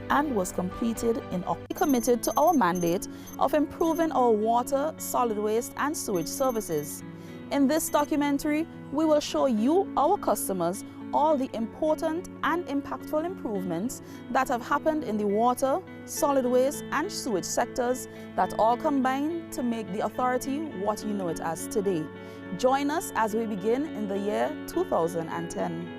and was completed in October. We committed to our mandate of improving our water, solid waste and sewage services. In this documentary, we will show you, our customers, all the important and impactful improvements that have happened in the water, solid waste and sewage sectors that all combine to make the authority what you know it as today. Join us as we begin in the year 2010.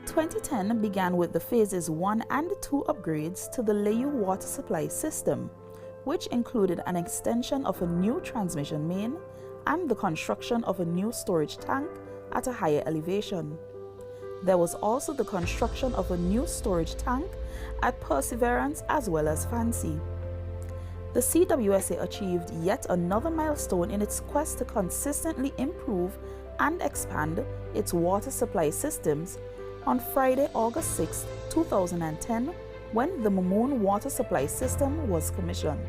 2010 began with the phases 1 and 2 upgrades to the Layou water supply system, which included an extension of a new transmission main and the construction of a new storage tank at a higher elevation. There was also the construction of a new storage tank at Perseverance as well as Fancy. The CWSA achieved yet another milestone in its quest to consistently improve and expand its water supply systems on Friday, August 6, 2010, when the Mamoon water supply system was commissioned.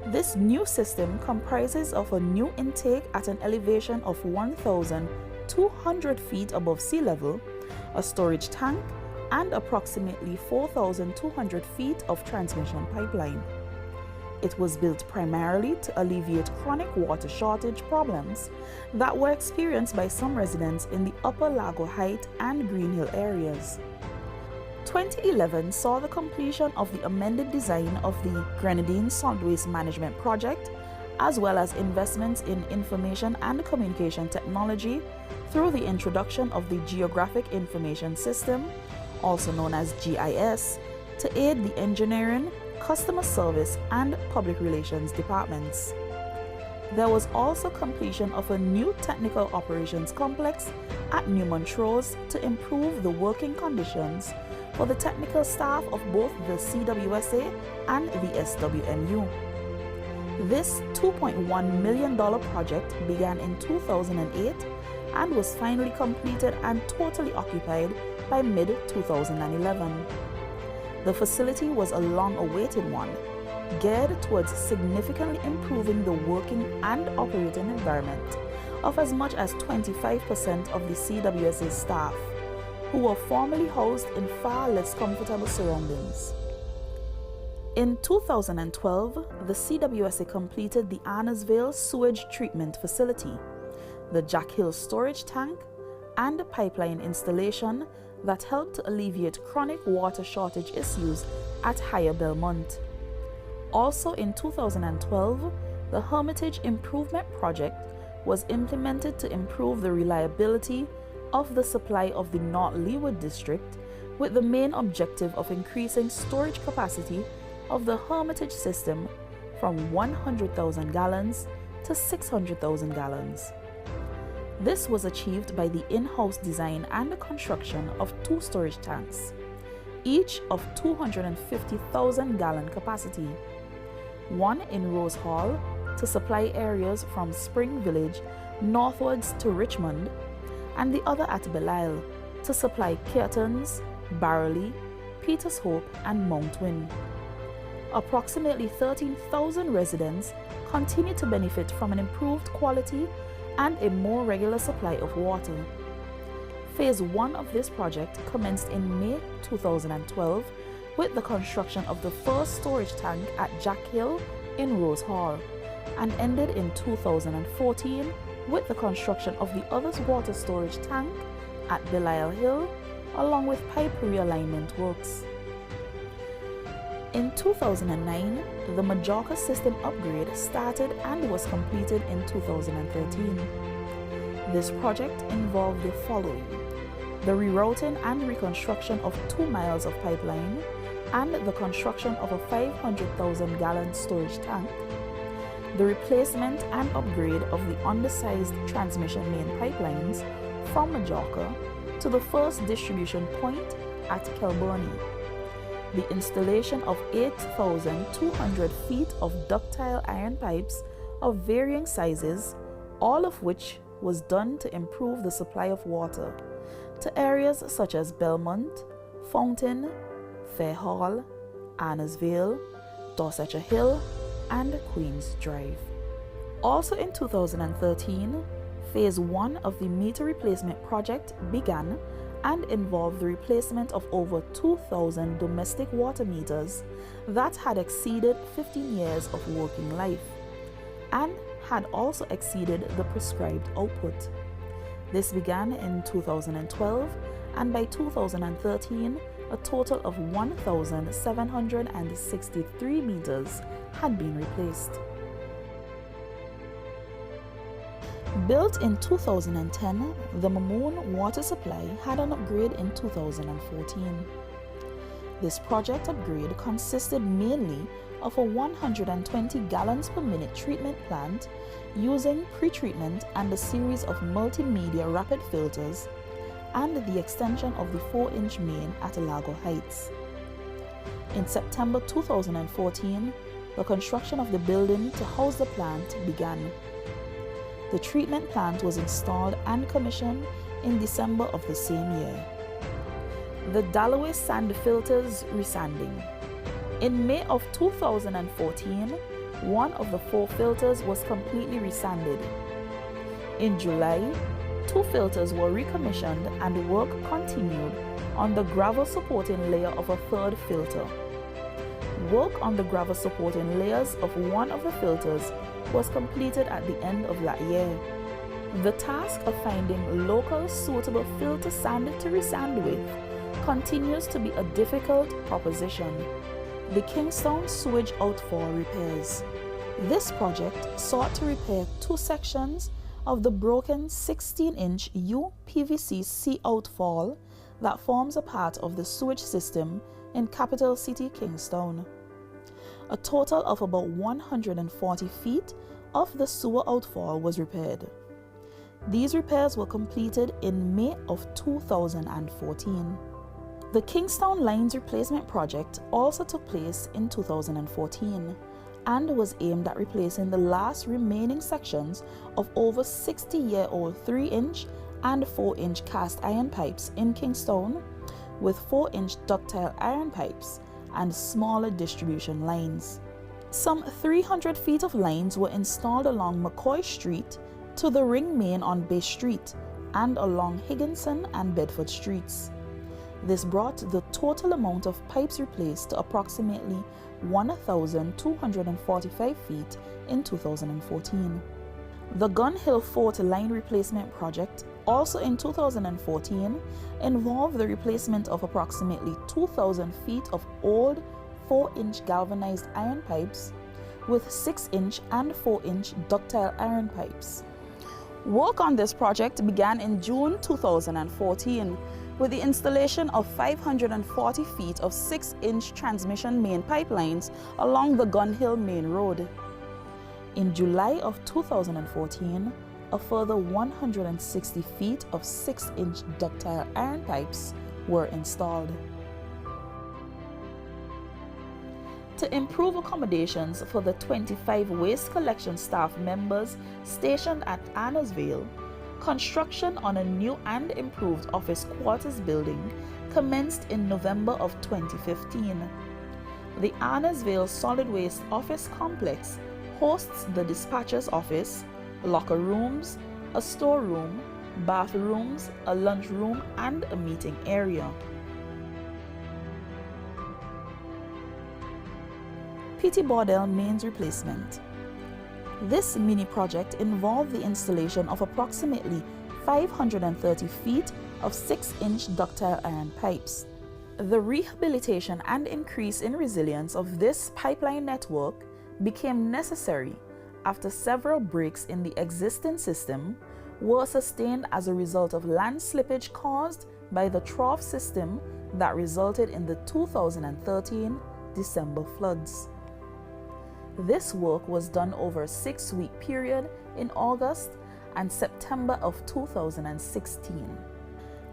This new system comprises of a new intake at an elevation of 1,200 feet above sea level, a storage tank, and approximately 4,200 feet of transmission pipeline. It was built primarily to alleviate chronic water shortage problems that were experienced by some residents in the Upper Lago Height and Green Hill areas. 2011 saw the completion of the amended design of the Grenadine Solid Waste Management Project, as well as investments in information and communication technology through the introduction of the Geographic Information System, also known as GIS, to aid the engineering, customer service, and public relations departments. There was also completion of a new technical operations complex at New Montrose to improve the working conditions for the technical staff of both the CWSA and the SWMU. This $2.1 million project began in 2008 and was finally completed and totally occupied by mid-2011. The facility was a long-awaited one, geared towards significantly improving the working and operating environment of as much as 25% of the CWSA staff, who were formerly housed in far less comfortable surroundings. In 2012, the CWSA completed the Arnersville Sewage Treatment Facility, the Jack Hill Storage Tank, and a pipeline installation that helped to alleviate chronic water shortage issues at Higher Belmont. Also in 2012, the Hermitage Improvement Project was implemented to improve the reliability of the supply of the North Leeward District, with the main objective of increasing storage capacity of the Hermitage system from 100,000 gallons to 600,000 gallons. This was achieved by the in-house design and the construction of 2 storage tanks, each of 250,000 gallon capacity, one in Rose Hall to supply areas from Spring Village northwards to Richmond, and the other at Belial to supply Keartons, Barrowley, Peters Hope and Mount Wynne. Approximately 13,000 residents continue to benefit from an improved quality and a more regular supply of water. Phase 1 of this project commenced in May 2012 with the construction of the first storage tank at Jack Hill in Rose Hall, and ended in 2014 with the construction of the other water storage tank at Belial Hill, along with pipe realignment works. In 2009, the Majorca system upgrade started and was completed in 2013. This project involved the following: the rerouting and reconstruction of 2 miles of pipeline and the construction of a 500,000 gallon storage tank, the replacement and upgrade of the undersized transmission main pipelines from Majorca to the first distribution point at Kelburnie, the installation of 8,200 feet of ductile iron pipes of varying sizes, all of which was done to improve the supply of water to areas such as Belmont, Fountain, Fair Hall, Arnersville, Dorsetshire Hill, and Queens Drive. Also in 2013, Phase 1 of the meter replacement project began and involved the replacement of over 2,000 domestic water meters that had exceeded 15 years of working life and had also exceeded the prescribed output. This began in 2012, and by 2013, a total of 1,763 meters had been replaced. Built in 2010, the Mamoon water supply had an upgrade in 2014. This project upgrade consisted mainly of a 120 gallons per minute treatment plant using pre-treatment and a series of multimedia rapid filters, and the extension of the 4-inch main at Lago Heights. In September 2014, the construction of the building to house the plant began. The treatment plant was installed and commissioned in December of the same year. The Dalloway sand filters resanding. In May of 2014, one of the 4 filters was completely resanded. In July, 2 filters were recommissioned and work continued on the gravel supporting layer of a 3rd filter. Work on the gravel supporting layers of one of the filters was completed at the end of that year. The task of finding local suitable filter sand to resand with continues to be a difficult proposition. The Kingstown Sewage Outfall repairs. This project sought to repair 2 sections of the broken 16-inch UPVC C outfall that forms a part of the sewage system in capital city Kingstown. A total of about 140 feet of the sewer outfall was repaired. These repairs were completed in May of 2014. The Kingstown Lines Replacement Project also took place in 2014 and was aimed at replacing the last remaining sections of over 60-year-old 3-inch and 4-inch cast iron pipes in Kingstown with 4-inch ductile iron pipes and smaller distribution lines. Some 300 feet of lines were installed along McCoy Street to the ring main on Bay Street and along Higginson and Bedford Streets. This brought the total amount of pipes replaced to approximately 1,245 feet in 2014. The Gun Hill Fort Line Replacement Project, also in 2014, involved the replacement of approximately 2,000 feet of old 4-inch galvanized iron pipes with 6-inch and 4-inch ductile iron pipes. Work on this project began in June 2014 with the installation of 540 feet of 6-inch transmission main pipelines along the Gun Hill Main Road. In July of 2014, a further 160 feet of 6-inch ductile iron pipes were installed. To improve accommodations for the 25 waste collection staff members stationed at Arnersvale, construction on a new and improved office quarters building commenced in November of 2015. The Arnersvale Solid Waste Office Complex hosts the dispatcher's office, locker rooms, a storeroom, bathrooms, a lunchroom, and a meeting area. Petty Bordell Mains Replacement. This mini project involved the installation of approximately 530 feet of 6-inch ductile iron pipes. The rehabilitation and increase in resilience of this pipeline network became necessary after several breaks in the existing system were sustained as a result of land slippage caused by the trough system that resulted in the 2013 December floods. This work was done over a 6-week period in August and September of 2016.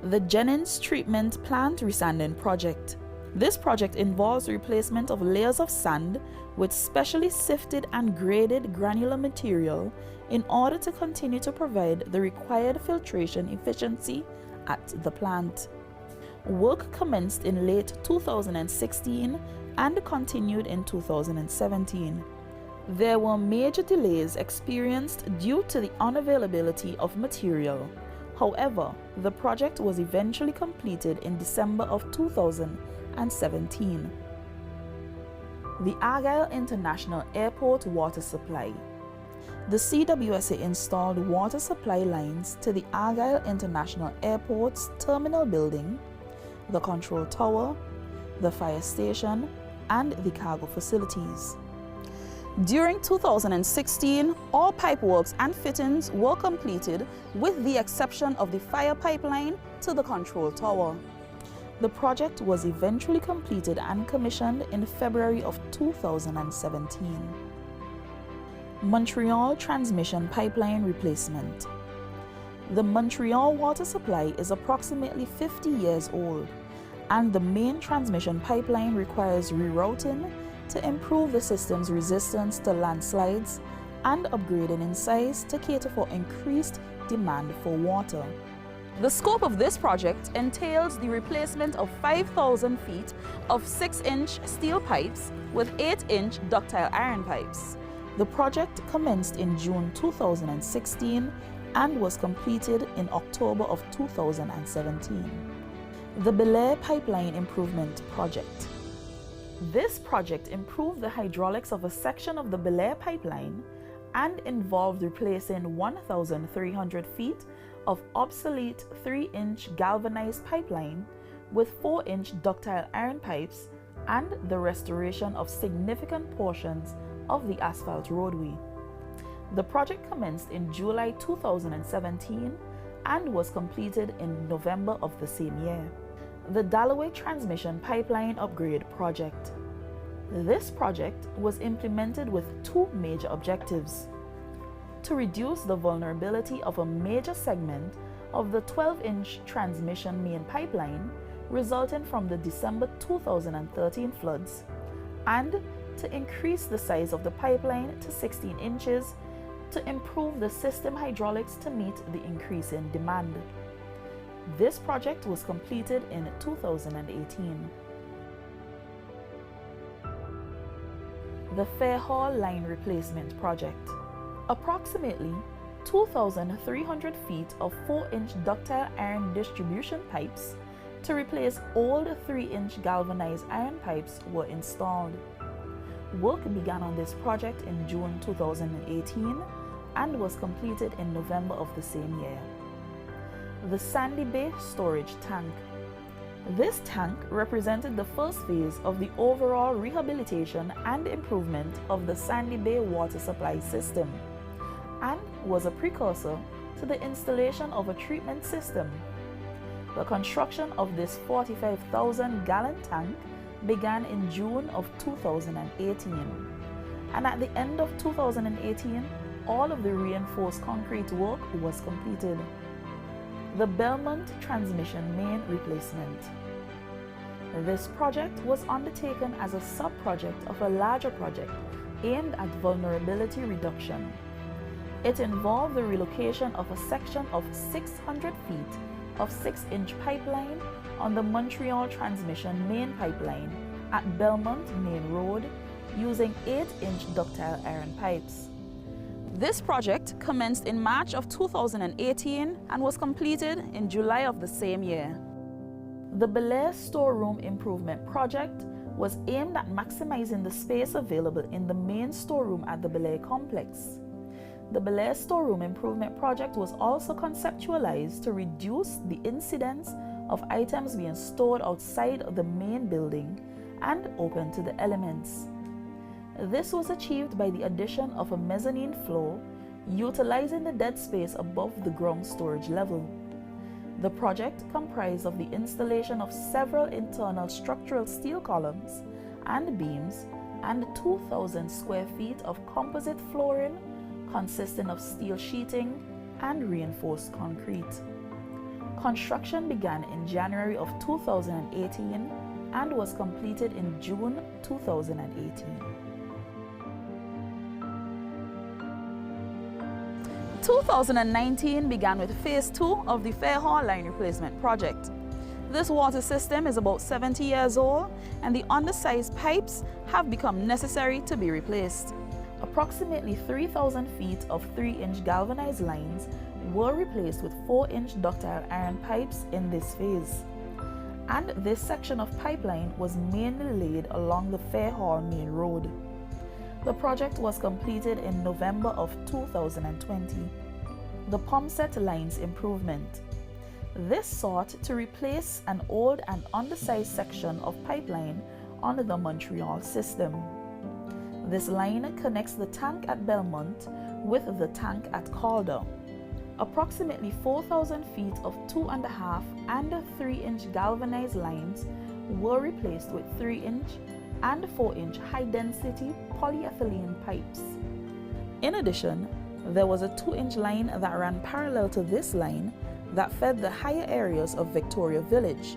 The Jennings Treatment Plant Resanding Project. This project involves the replacement of layers of sand with specially sifted and graded granular material in order to continue to provide the required filtration efficiency at the plant. Work commenced in late 2016 and continued in 2017. There were major delays experienced due to the unavailability of material. However, the project was eventually completed in December of 2017. The Argyle International Airport water supply. The CWSA installed water supply lines to the Argyle International Airport's terminal building, the control tower, the fire station, and the cargo facilities. During 2016, all pipeworks and fittings were completed with the exception of the fire pipeline to the control tower. The project was eventually completed and commissioned in February of 2017. Montreal Transmission Pipeline Replacement. The Montreal water supply is approximately 50 years old, and the main transmission pipeline requires rerouting to improve the system's resistance to landslides and upgrading in size to cater for increased demand for water. The scope of this project entails the replacement of 5,000 feet of 6-inch steel pipes with 8-inch ductile iron pipes. The project commenced in June 2016 and was completed in October of 2017. The Belair Pipeline Improvement Project. This project improved the hydraulics of a section of the Belair pipeline and involved replacing 1,300 feet of obsolete 3-inch galvanized pipeline with 4-inch ductile iron pipes and the restoration of significant portions of the asphalt roadway. The project commenced in July 2017 and was completed in November of the same year. The Dalloway Transmission Pipeline Upgrade Project. This project was implemented with two major objectives: to reduce the vulnerability of a major segment of the 12-inch transmission main pipeline resulting from the December 2013 floods, and to increase the size of the pipeline to 16 inches to improve the system hydraulics to meet the increase in demand. This project was completed in 2018. The Fairhall Line Replacement Project. Approximately 2,300 feet of 4-inch ductile iron distribution pipes to replace old 3-inch galvanized iron pipes were installed. Work began on this project in June 2018 and was completed in November of the same year. The Sandy Bay Storage Tank. This tank represented the first phase of the overall rehabilitation and improvement of the Sandy Bay water supply system and was a precursor to the installation of a treatment system. The construction of this 45,000-gallon tank began in June of 2018, and at the end of 2018, all of the reinforced concrete work was completed. The Belmont Transmission Main Replacement. This project was undertaken as a sub-project of a larger project aimed at vulnerability reduction. It involved the relocation of a section of 600 feet of 6-inch pipeline on the Montreal Transmission Main Pipeline at Belmont Main Road using 8-inch ductile iron pipes. This project commenced in March of 2018 and was completed in July of the same year. The Belair Storeroom Improvement Project was aimed at maximizing the space available in the main storeroom at the Belair complex. The Belair Storeroom Improvement Project was also conceptualized to reduce the incidence of items being stored outside of the main building and open to the elements. This was achieved by the addition of a mezzanine floor, utilizing the dead space above the ground storage level. The project comprised of the installation of several internal structural steel columns and beams and 2,000 square feet of composite flooring consisting of steel sheeting and reinforced concrete. Construction began in January of 2018 and was completed in June 2018. 2019 began with Phase 2 of the Fairhall Line Replacement Project. This water system is about 70 years old and the undersized pipes have become necessary to be replaced. Approximately 3,000 feet of 3-inch galvanized lines were replaced with 4-inch ductile iron pipes in this phase, and this section of pipeline was mainly laid along the Fairhall Main Road. The project was completed in November of 2020. The Pumset Lines Improvement. This sought to replace an old and undersized section of pipeline on the Montreal system. This line connects the tank at Belmont with the tank at Calder. Approximately 4,000 feet of 2.5 and 3-inch galvanized lines were replaced with 3-inch and 4-inch high-density polyethylene pipes. In addition, there was a 2-inch line that ran parallel to this line that fed the higher areas of Victoria Village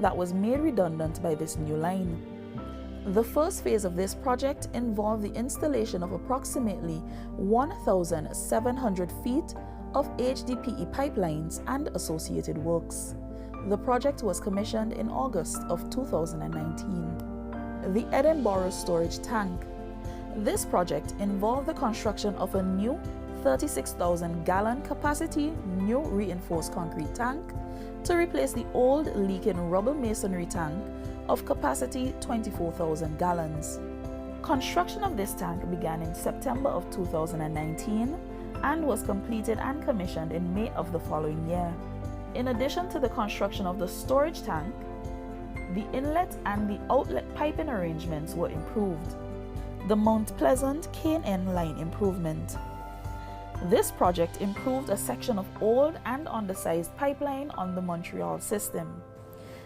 that was made redundant by this new line. The first phase of this project involved the installation of approximately 1,700 feet of HDPE pipelines and associated works. The project was commissioned in August of 2019. The Edinburgh Storage Tank. This project involved the construction of a new 36,000 gallon capacity new reinforced concrete tank to replace the old leaking rubble masonry tank of capacity 24,000 gallons. Construction of this tank began in September of 2019 and was completed and commissioned in May of the following year. In addition to the construction of the storage tank, the inlet and the outlet piping arrangements were improved. The Mount Pleasant Cane-In Line Improvement. This project improved a section of old and undersized pipeline on the Montreal system.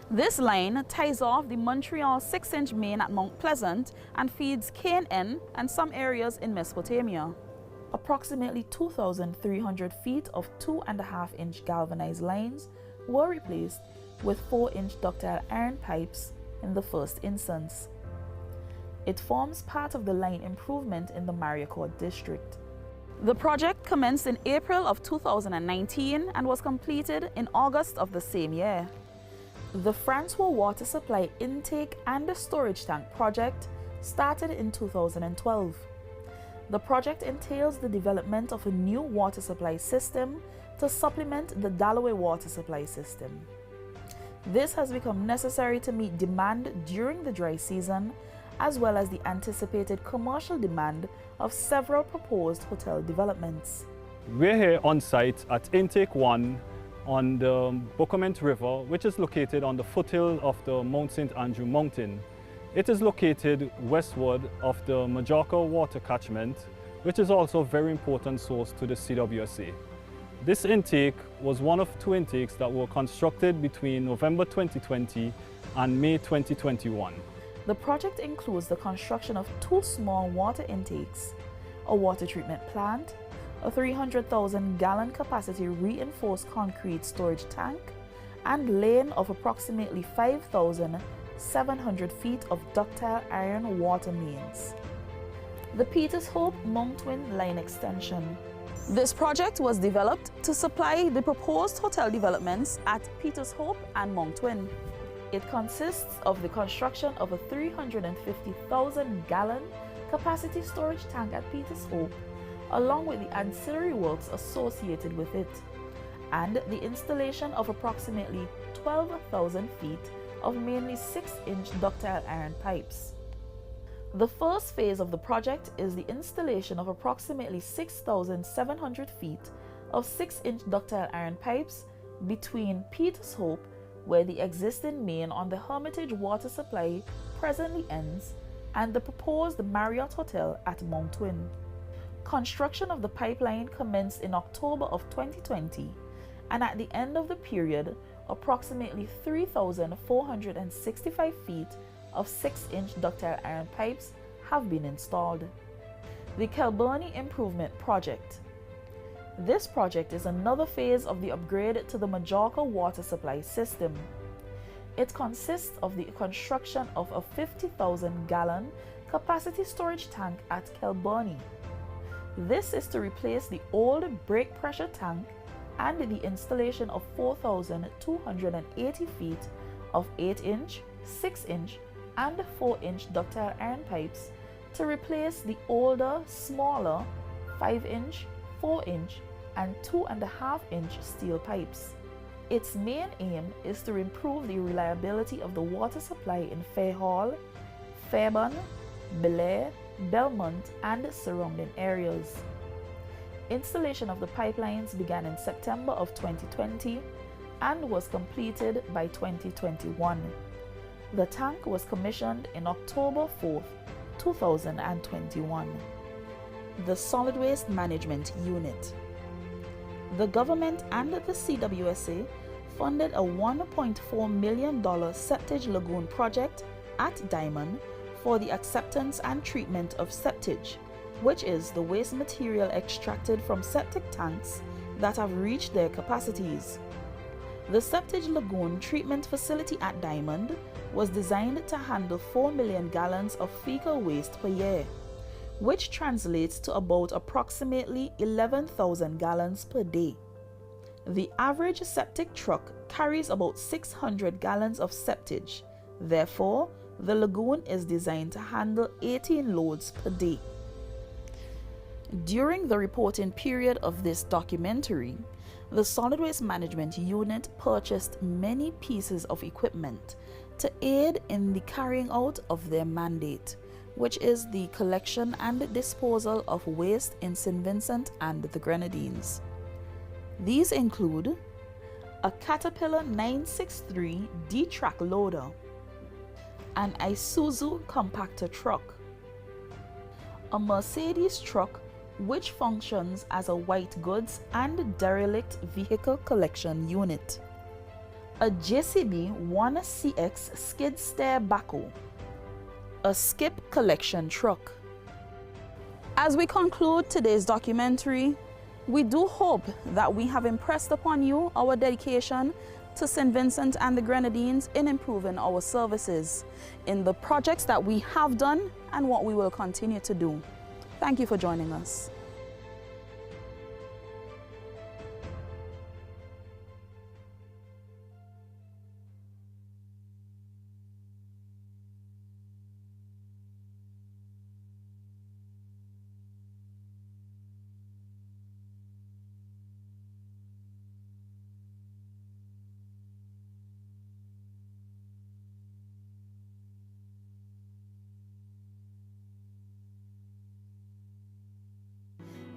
This line ties off the Montreal 6-inch main at Mount Pleasant and feeds Cane-In and some areas in Mesopotamia. Approximately 2,300 feet of 2.5-inch galvanized lines were replaced with 4-inch ductile iron pipes in the first instance. It forms part of the line improvement in the Mariacourt district. The project commenced in April of 2019 and was completed in August of the same year. The Francois Water Supply Intake and Storage Tank project started in 2012. The project entails the development of a new water supply system to supplement the Dalloway water supply system. This has become necessary to meet demand during the dry season, as well as the anticipated commercial demand of several proposed hotel developments. We're here on site at Intake 1 on the Bocament River, which is located on the foothill of the Mount St. Andrew Mountain. It is located westward of the Majorca water catchment, which is also a very important source to the CWSA. This intake was one of 2 intakes that were constructed between November 2020 and May 2021. The project includes the construction of 2 small water intakes, a water treatment plant, a 300,000 gallon capacity reinforced concrete storage tank, and laying of approximately 5,700 feet of ductile iron water mains. The Petershope Mount Twin Line Extension. This project was developed to supply the proposed hotel developments at Petershope and Mount Twin. It consists of the construction of a 350,000 gallon capacity storage tank at Petershope, along with the ancillary works associated with it, and the installation of approximately 12,000 feet of mainly 6-inch ductile iron pipes. The first phase of the project is the installation of approximately 6,700 feet of 6-inch ductile iron pipes between Petershope, where the existing main on the Hermitage water supply presently ends, and the proposed Marriott Hotel at Mount Twin. Construction of the pipeline commenced in October of 2020, and at the end of the period, approximately 3,465 feet of 6-inch ductile iron pipes have been installed. The Kelburnie Improvement Project. This project is another phase of the upgrade to the Majorca water supply system. It consists of the construction of a 50,000 gallon capacity storage tank at Kelburnie. This is to replace the old brake pressure tank and the installation of 4,280 feet of 8-inch, 6-inch, and 4-inch ductile iron pipes to replace the older, smaller 5-inch, 4-inch, and 2.5-inch steel pipes. Its main aim is to improve the reliability of the water supply in Fairhall, Fairburn, Belair, Belmont, and surrounding areas. Installation of the pipelines began in September of 2020 and was completed by 2021. The tank was commissioned in October 4, 2021. The Solid Waste Management Unit. The government and the CWSA funded a $1.4 million septage lagoon project at Diamond for the acceptance and treatment of septage, which is the waste material extracted from septic tanks that have reached their capacities. The septage lagoon treatment facility at Diamond was designed to handle 4 million gallons of fecal waste per year, which translates to about approximately 11,000 gallons per day. The average septic truck carries about 600 gallons of septage. Therefore, the lagoon is designed to handle 18 loads per day. During the reporting period of this documentary, the Solid Waste Management Unit purchased many pieces of equipment to aid in the carrying out of their mandate, which is the collection and disposal of waste in St. Vincent and the Grenadines. These include a Caterpillar 963 D-Track loader, an Isuzu compactor truck, a Mercedes truck which functions as a white goods and derelict vehicle collection unit, a JCB 1CX skid steer backhoe, a skip collection truck. As we conclude today's documentary, we do hope that we have impressed upon you our dedication to St. Vincent and the Grenadines in improving our services, in the projects that we have done and what we will continue to do. Thank you for joining us.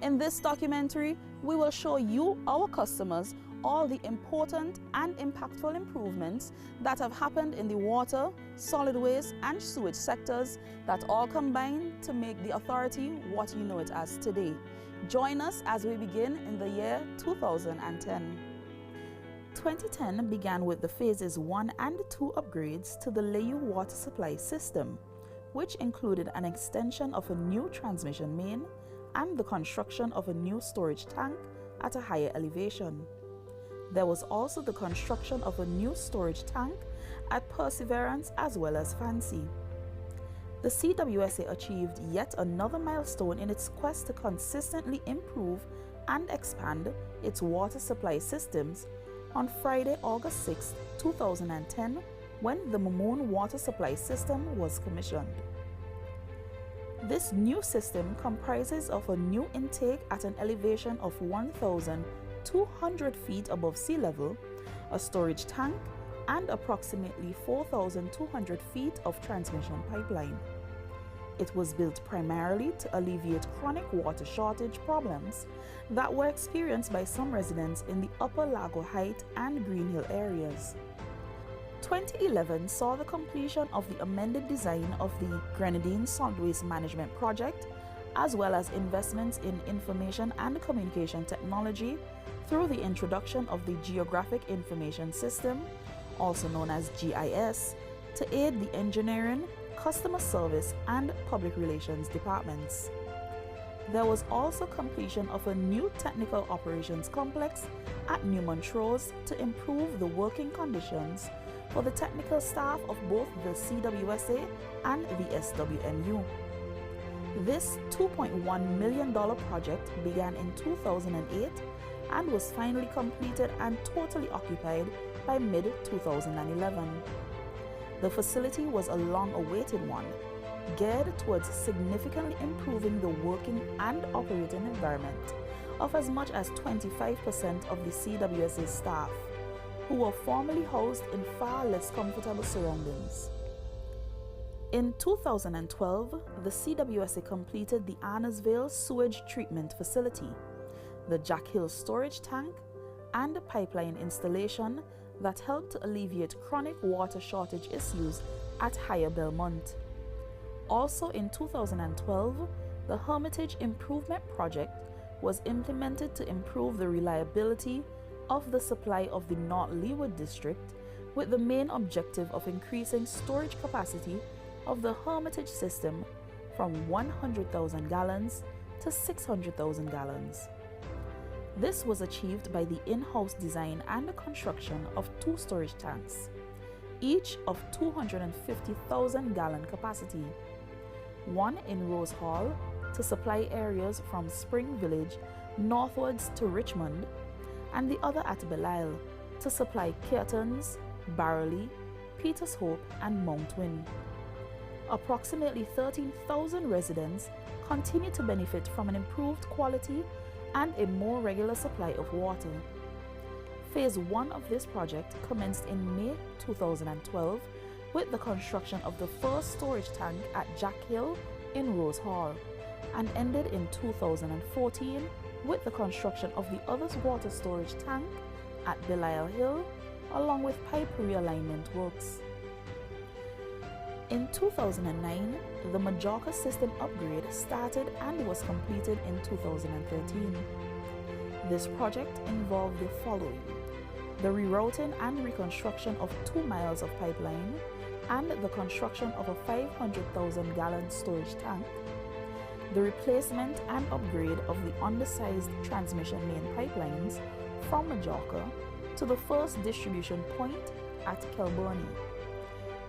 In this documentary, we will show you, our customers, all the important and impactful improvements that have happened in the water, solid waste, and sewage sectors that all combine to make the authority what you know it as today. Join us as we begin in the year 2010. 2010 began with the phases 1 and 2 upgrades to the Layou water supply system, which included an extension of a new transmission main and the construction of a new storage tank at a higher elevation. There was also the construction of a new storage tank at Perseverance as well as Fancy. The CWSA achieved yet another milestone in its quest to consistently improve and expand its water supply systems on Friday, August 6, 2010, when the Mamoon water supply system was commissioned. This new system comprises of a new intake at an elevation of 1,200 feet above sea level, a storage tank, and approximately 4,200 feet of transmission pipeline. It was built primarily to alleviate chronic water shortage problems that were experienced by some residents in the Upper Lago Height and Green Hill areas. 2011 saw the completion of the amended design of the Grenadine Solid Waste Management Project, as well as investments in information and communication technology through the introduction of the Geographic Information System, also known as GIS, to aid the engineering, customer service, and public relations departments. There was also completion of a new technical operations complex at New Montrose to improve the working conditions for the technical staff of both the CWSA and the SWMU. This $2.1 million project began in 2008 and was finally completed and totally occupied by mid-2011. The facility was a long-awaited one, geared towards significantly improving the working and operating environment of as much as 25% of the CWSA staff, who were formerly housed in far less comfortable surroundings. In 2012, the CWSA completed the Annesville Sewage Treatment Facility, the Jack Hill Storage Tank, and a pipeline installation that helped to alleviate chronic water shortage issues at Higher Belmont. Also in 2012, the Hermitage Improvement Project was implemented to improve the reliability of the supply of the North Leeward District, with the main objective of increasing storage capacity of the Hermitage system from 100,000 gallons to 600,000 gallons. This was achieved by the in-house design and the construction of 2 storage tanks, each of 250,000 gallon capacity, one in Rose Hall to supply areas from Spring Village northwards to Richmond, and the other at Belisle to supply Keartons, Barrowley, Peters Hope, and Mount Wynne. Approximately 13,000 residents continue to benefit from an improved quality and a more regular supply of water. Phase 1 of this project commenced in May 2012 with the construction of the first storage tank at Jack Hill in Rose Hall, and ended in 2014 with the construction of the other water storage tank at Belisle Hill, along with pipe realignment works. In 2009, the Majorca system upgrade started and was completed in 2013. This project involved the following: the rerouting and reconstruction of 2 miles of pipeline and the construction of a 500,000 gallon storage tank, the replacement and upgrade of the undersized transmission main pipelines from Majorca to the first distribution point at Kelburnie,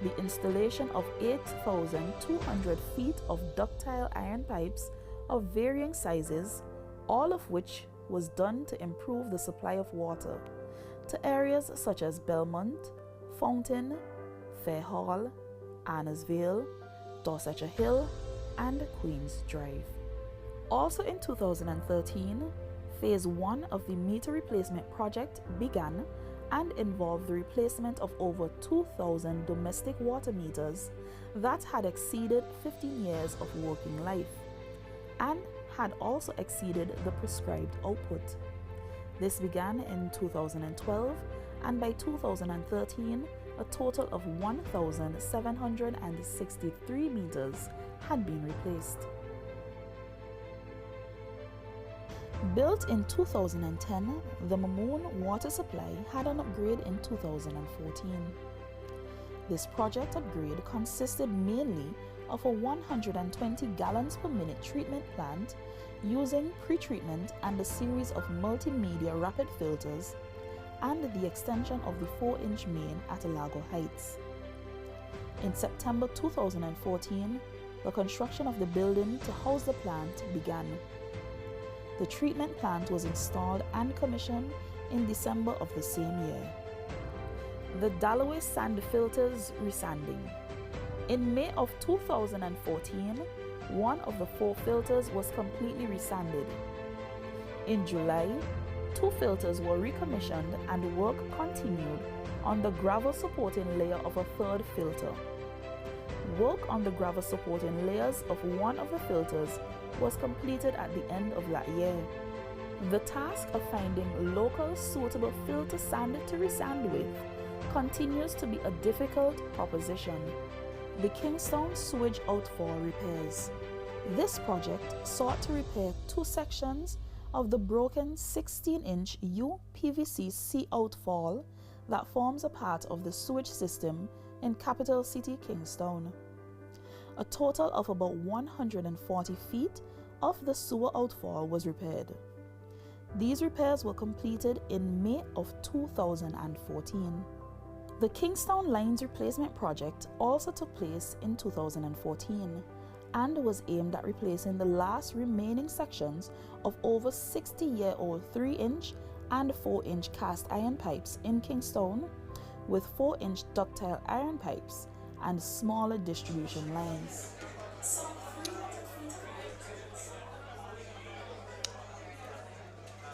the installation of 8,200 feet of ductile iron pipes of varying sizes, all of which was done to improve the supply of water to areas such as Belmont, Fountain, Fair Hall, Annesville, Dorsetshire Hill, and Queens Drive. Also in 2013, Phase 1 of the meter replacement project began and involved the replacement of over 2,000 domestic water meters that had exceeded 15 years of working life and had also exceeded the prescribed output. This began in 2012, and by 2013, a total of 1,763 meters had been replaced. Built in 2010, the Mamoon water supply had an upgrade in 2014. This project upgrade consisted mainly of a 120 gallons per minute treatment plant using pre-treatment and a series of multimedia rapid filters, and the extension of the 4-inch main at Lago Heights. In September 2014, the construction of the building to house the plant began. The treatment plant was installed and commissioned in December of the same year. The Dalloway sand filters resanding. In May of 2014, one of the 4 filters was completely resanded. In July, 2 filters were recommissioned and work continued on the gravel supporting layer of a 3rd filter. Work on the gravel supporting layers of one of the filters was completed at the end of that year. The task of finding local suitable filter sand to resand with continues to be a difficult proposition. The Kingstown Sewage Outfall repairs. This project sought to repair 2 sections of the broken 16-inch UPVC C outfall that forms a part of the sewage system in capital city Kingstown. A total of about 140 feet of the sewer outfall was repaired. These repairs were completed in May of 2014. The Kingstown Lines Replacement Project also took place in 2014 and was aimed at replacing the last remaining sections of over 60-year-old 3-inch and 4-inch cast iron pipes in Kingstown with 4-inch ductile iron pipes and smaller distribution lines.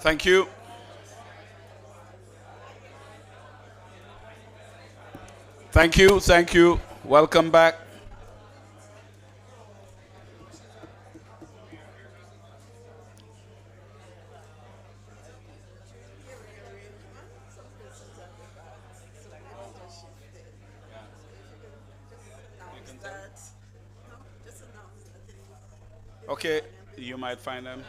Thank you. Thank you. Thank you. Welcome back. Okay, you might find them.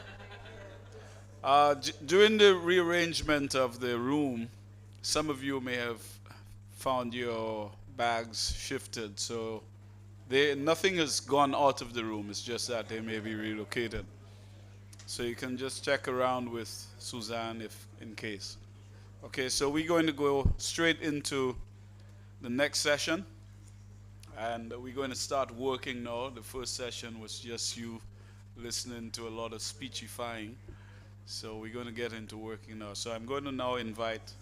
During the rearrangement of the room, some of you may have found your bags shifted. So nothing has gone out of the room. It's just that they may be relocated. So you can just check around with Suzanne if in case. Okay, so we're going to go straight into the next session. And we're going to start working now. The first session was just you listening to a lot of speechifying. So we're going to get into working now. So I'm going to now invite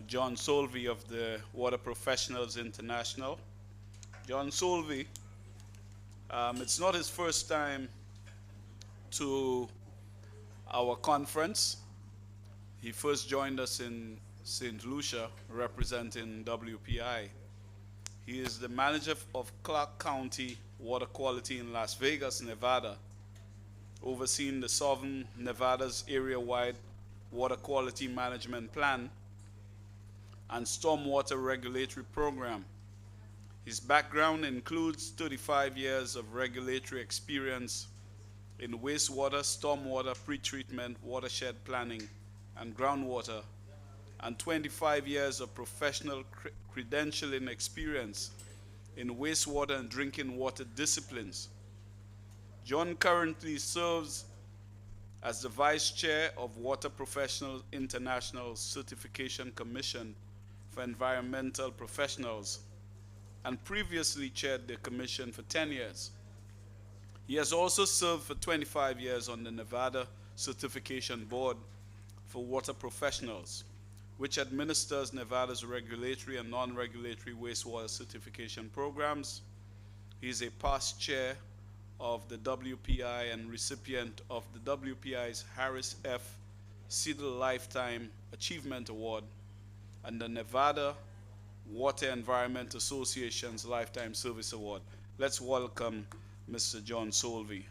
John Solvey of the Water Professionals International. John Solvey, it's not his first time to our conference. He first joined us in St. Lucia representing WPI. He is the manager of Clark County Water Quality in Las Vegas, Nevada, overseeing the Southern Nevada's area-wide water quality management plan and stormwater regulatory program. His background includes 35 years of regulatory experience in wastewater, stormwater, pretreatment, watershed planning, and groundwater, and 25 years of professional credentialing experience in wastewater and drinking water disciplines. John currently serves as the Vice Chair of Water Professionals International Certification Commission for Environmental Professionals, and previously chaired the commission for 10 years. He has also served for 25 years on the Nevada Certification Board for Water Professionals, which administers Nevada's regulatory and non-regulatory wastewater certification programs. He is a past chair of the WPI and recipient of the WPI's Harris F. Seidel Lifetime Achievement Award and the Nevada Water Environment Association's Lifetime Service Award. Let's welcome Mr. John Solvey.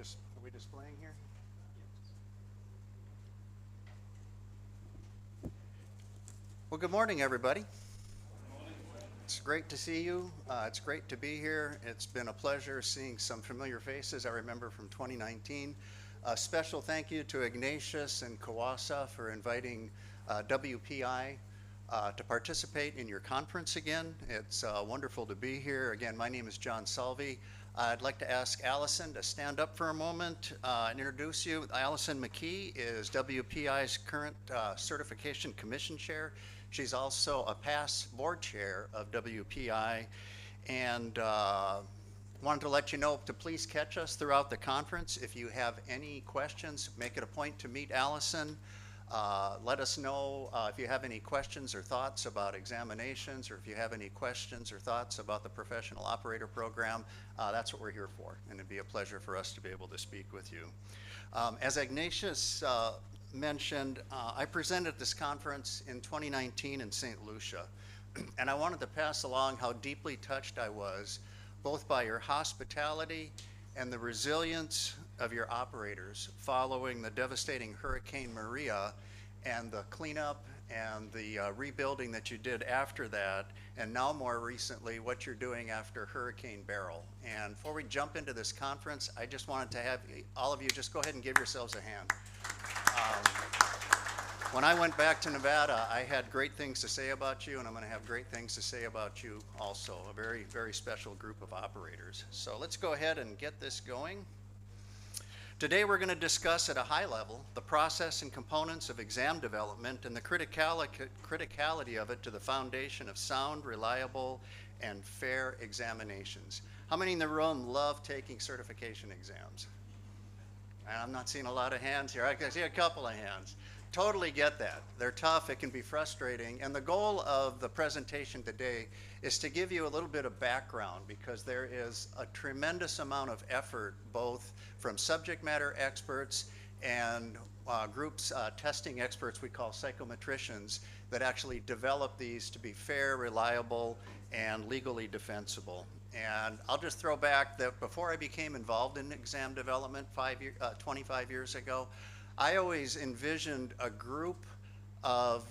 Are we displaying here? Well, good morning, everybody. It's great to see you. It's great to be here. It's been a pleasure seeing some familiar faces I remember from 2019. A special thank you to Ignatius and Kawasa for inviting WPI to participate in your conference again. It's wonderful to be here. Again, my name is John Solvey. I'd like to ask Allison to stand up for a moment and introduce you. Allison McKee is WPI's current Certification Commission Chair. She's also a past board chair of WPI, and wanted to let you know to please catch us throughout the conference. If you have any questions, make it a point to meet Allison. Let us know if you have any questions or thoughts about examinations, or if you have any questions or thoughts about the professional operator program. That's what we're here for, and it'd be a pleasure for us to be able to speak with you. As Ignatius mentioned, I presented at this conference in 2019 in St. Lucia, and I wanted to pass along how deeply touched I was both by your hospitality and the resilience of your operators following the devastating Hurricane Maria and the cleanup and the rebuilding that you did after that, and now more recently what you're doing after Hurricane Beryl. And before we jump into this conference, I just wanted to have all of you just go ahead and give yourselves a hand. When I went back to Nevada, I had great things to say about you, and I'm going to have great things to say about you also. A very, very special group of operators. So let's go ahead and get this going. Today we're going to discuss at a high level the process and components of exam development and the criticality of it to the foundation of sound, reliable, and fair examinations. How many in the room love taking certification exams? I'm not seeing a lot of hands here. I can see a couple of hands. Totally get that. They're tough, it can be frustrating, and the goal of the presentation today is to give you a little bit of background because there is a tremendous amount of effort both from subject matter experts and groups, testing experts we call psychometricians, that actually develop these to be fair, reliable, and legally defensible. And I'll just throw back that before I became involved in exam development 25 years ago, I always envisioned a group of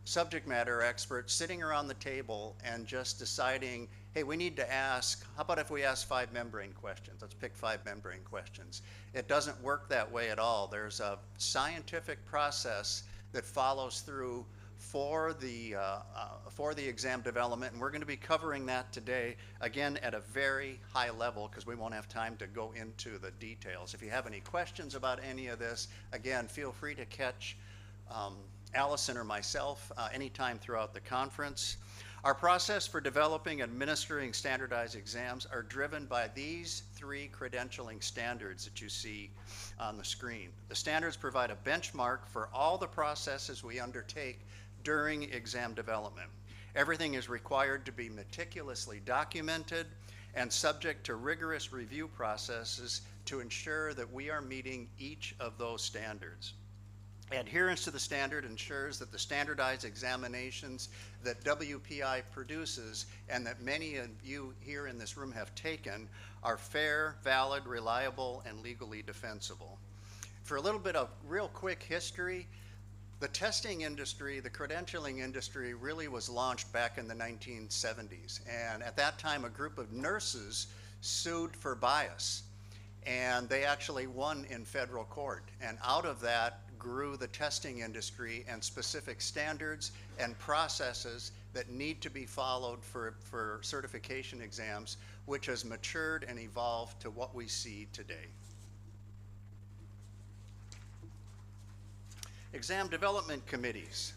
subject matter experts sitting around the table and just deciding, hey, we need to ask, how about if we ask 5 membrane questions? Let's pick 5 membrane questions. It doesn't work that way at all. There's a scientific process that follows through for the exam development, and we're going to be covering that today, again, at a very high level because we won't have time to go into the details. If you have any questions about any of this, again, feel free to catch Allison or myself anytime throughout the conference. Our process for developing and administering standardized exams are driven by these 3 credentialing standards that you see on the screen. The standards provide a benchmark for all the processes we undertake during exam development. Everything is required to be meticulously documented and subject to rigorous review processes to ensure that we are meeting each of those standards. Adherence to the standard ensures that the standardized examinations that WPI produces and that many of you here in this room have taken are fair, valid, reliable, and legally defensible. For a little bit of real quick history, the testing industry, the credentialing industry really was launched back in the 1970s. And at that time, a group of nurses sued for bias. And they actually won in federal court. And out of that grew the testing industry and specific standards and processes that need to be followed for certification exams, which has matured and evolved to what we see today. Exam development committees.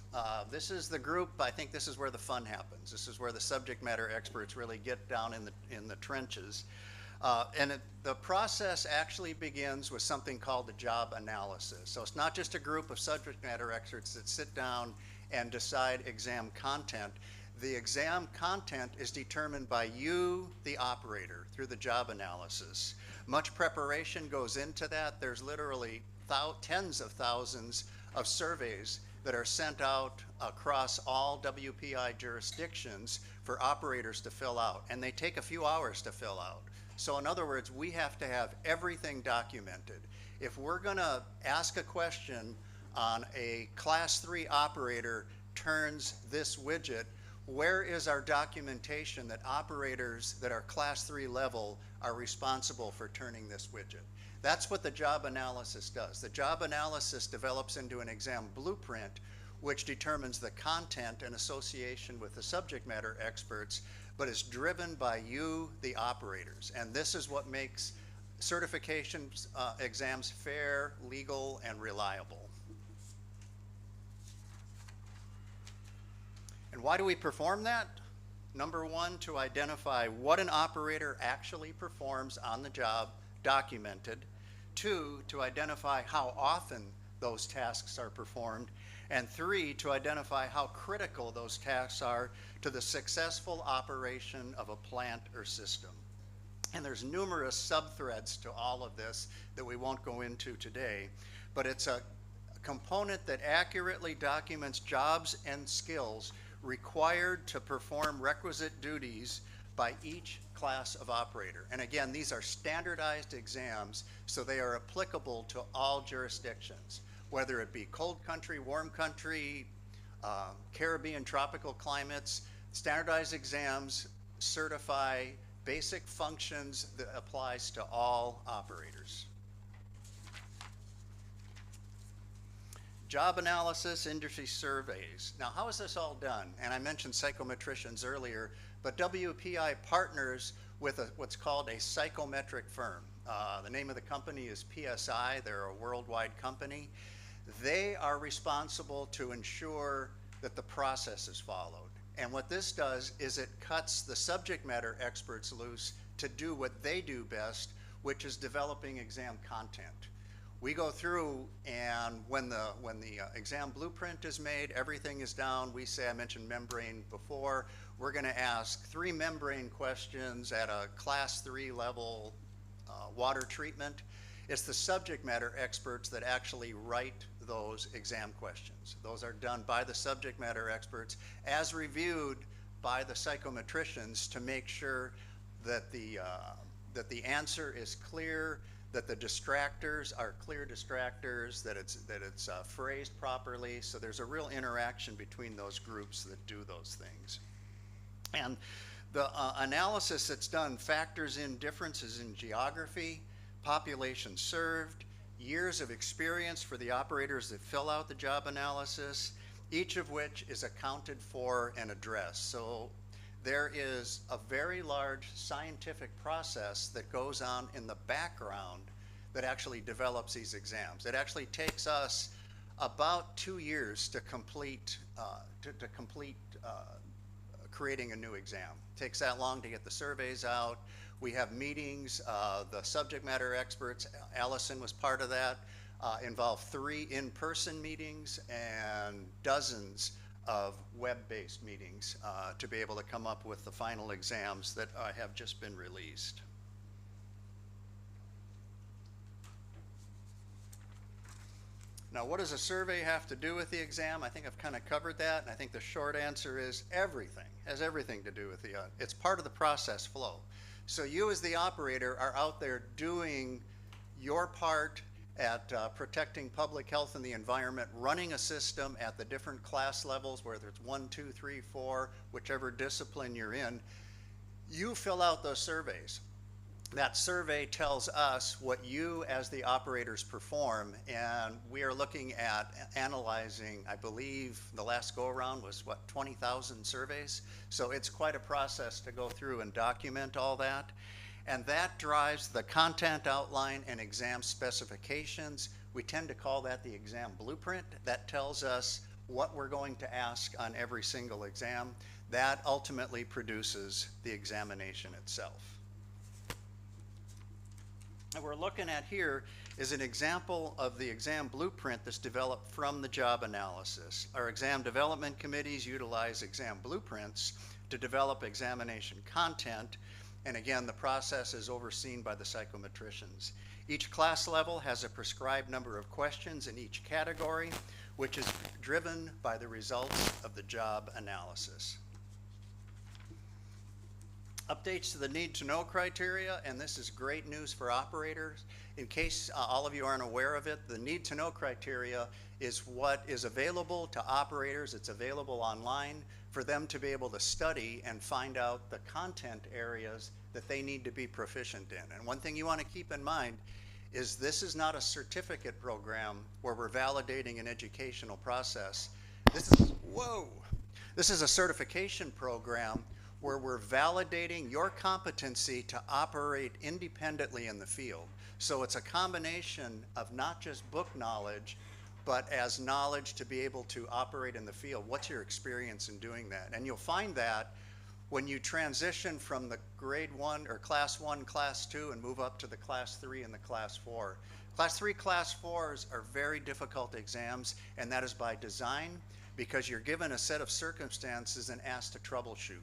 This is the group, I think this is where the fun happens. This is where the subject matter experts really get down in the trenches. The process actually begins with something called the job analysis. So it's not just a group of subject matter experts that sit down and decide exam content. The exam content is determined by you, the operator, through the job analysis. Much preparation goes into that. There's literally tens of thousands of surveys that are sent out across all WPI jurisdictions for operators to fill out, and they take a few hours to fill out. So in other words, we have to have everything documented. If we're gonna ask a question on a class 3 operator turns this widget, where is our documentation that operators that are class 3 level are responsible for turning this widget? That's what the job analysis does. The job analysis develops into an exam blueprint, which determines the content in association with the subject matter experts, but is driven by you, the operators. And this is what makes certification exams fair, legal, and reliable. And why do we perform that? Number 1, to identify what an operator actually performs on the job, documented. 2, to identify how often those tasks are performed. And 3, to identify how critical those tasks are to the successful operation of a plant or system. And there's numerous sub-threads to all of this that we won't go into today, but it's a component that accurately documents jobs and skills required to perform requisite duties by each class of operator. And again, these are standardized exams, so they are applicable to all jurisdictions, whether it be cold country, warm country, Caribbean tropical climates. Standardized exams certify basic functions that applies to all operators. Job analysis, industry surveys. Now, how is this all done? And I mentioned psychometricians earlier, but WPI partners with what's called a psychometric firm. The name of the company is PSI. They're a worldwide company. They are responsible to ensure that the process is followed. And what this does is it cuts the subject matter experts loose to do what they do best, which is developing exam content. We go through, and when the exam blueprint is made, everything is down. We say, I mentioned membrane before, we're gonna ask 3 membrane questions at a class 3 level water treatment. It's the subject matter experts that actually write those exam questions. Those are done by the subject matter experts as reviewed by the psychometricians to make sure that the answer is clear, that the distractors are clear distractors, that it's phrased properly. So there's a real interaction between those groups that do those things. And the analysis that's done factors in differences in geography, population served, years of experience for the operators that fill out the job analysis, each of which is accounted for and addressed. So there is a very large scientific process that goes on in the background that actually develops these exams. It actually takes us about 2 years to complete creating a new exam. It takes that long to get the surveys out. We have meetings, the subject matter experts, Allison was part of that, involved 3 in-person meetings and dozens of web-based meetings to be able to come up with the final exams that have just been released. Now, what does a survey have to do with the exam? I think I've kind of covered that, and I think the short answer is everything. It has everything to do with the, it's part of the process flow. So you as the operator are out there doing your part at protecting public health and the environment, running a system at the different class levels, whether it's 1, 2, 3, 4, whichever discipline you're in. You fill out those surveys. That survey tells us what you as the operators perform, and we are looking at analyzing, I believe the last go around was what, 20,000 surveys? So it's quite a process to go through and document all that. And that drives the content outline and exam specifications. We tend to call that the exam blueprint. That tells us what we're going to ask on every single exam. That ultimately produces the examination itself. What we're looking at here is an example of the exam blueprint that's developed from the job analysis. Our exam development committees utilize exam blueprints to develop examination content. And again, the process is overseen by the psychometricians. Each class level has a prescribed number of questions in each category, which is driven by the results of the job analysis. Updates to the need to know criteria, and this is great news for operators. In case all of you aren't aware of it, the need to know criteria is what is available to operators. It's available online for them to be able to study and find out the content areas that they need to be proficient in. And one thing you want to keep in mind is this is not a certificate program where we're validating an educational process. This is a certification program where we're validating your competency to operate independently in the field. So it's a combination of not just book knowledge, but as knowledge to be able to operate in the field. What's your experience in doing that? And you'll find that when you transition from the grade 1 or class 1, class 2, and move up to the class 3 and the class 4. Class 3, class 4s are very difficult exams, and that is by design because you're given a set of circumstances and asked to troubleshoot.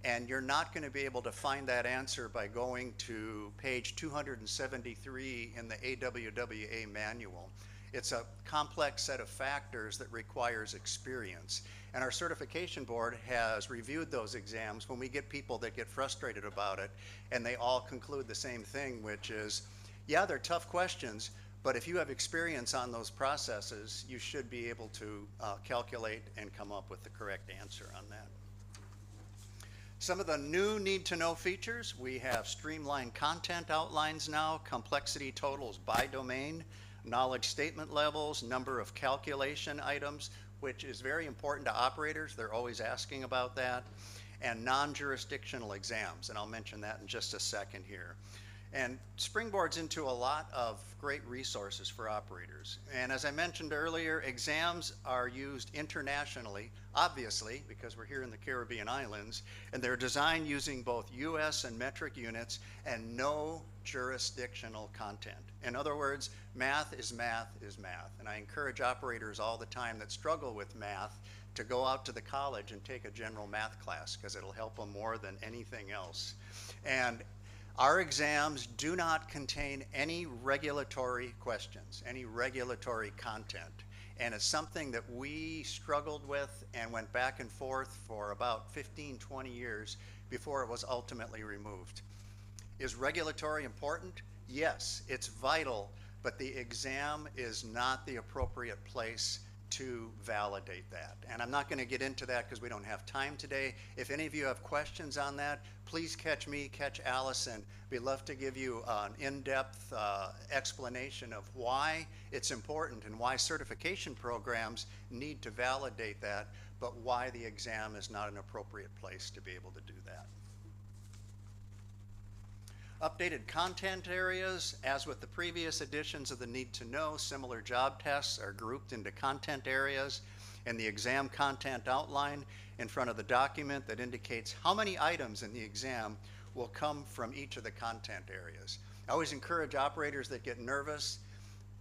And you're not going to be able to find that answer by going to page 273 in the AWWA manual. It's a complex set of factors that requires experience. And our certification board has reviewed those exams when we get people that get frustrated about it, and they all conclude the same thing, which is, yeah, they're tough questions, but if you have experience on those processes, you should be able to calculate and come up with the correct answer on that. Some of the new need-to-know features, we have streamlined content outlines now, complexity totals by domain, knowledge statement levels, number of calculation items, which is very important to operators. They're always asking about that. and non-jurisdictional exams, and I'll mention that in just a second here. And springboards into a lot of great resources for operators. And as I mentioned earlier, exams are used internationally, obviously, because we're here in the Caribbean islands, and they're designed using both US and metric units and no jurisdictional content. In other words, math is math is math. And I encourage operators all the time that struggle with math to go out to the college and take a general math class, because it'll help them more than anything else. And our exams do not contain any regulatory questions, any regulatory content. And it's something that we struggled with and went back and forth for about 15, 20 years before it was ultimately removed. Is regulatory important? Yes, it's vital, but the exam is not the appropriate place to validate that. And I'm not going to get into that because we don't have time today. If any of you have questions on that, please catch me, catch Allison. We'd love to give you an in-depth explanation of why it's important and why certification programs need to validate that, but why the exam is not an appropriate place to be able to do that. Updated content areas. As with the previous editions of the Need to Know, similar job tests are grouped into content areas, and the exam content outline in front of the document that indicates how many items in the exam will come from each of the content areas. I always encourage operators that get nervous,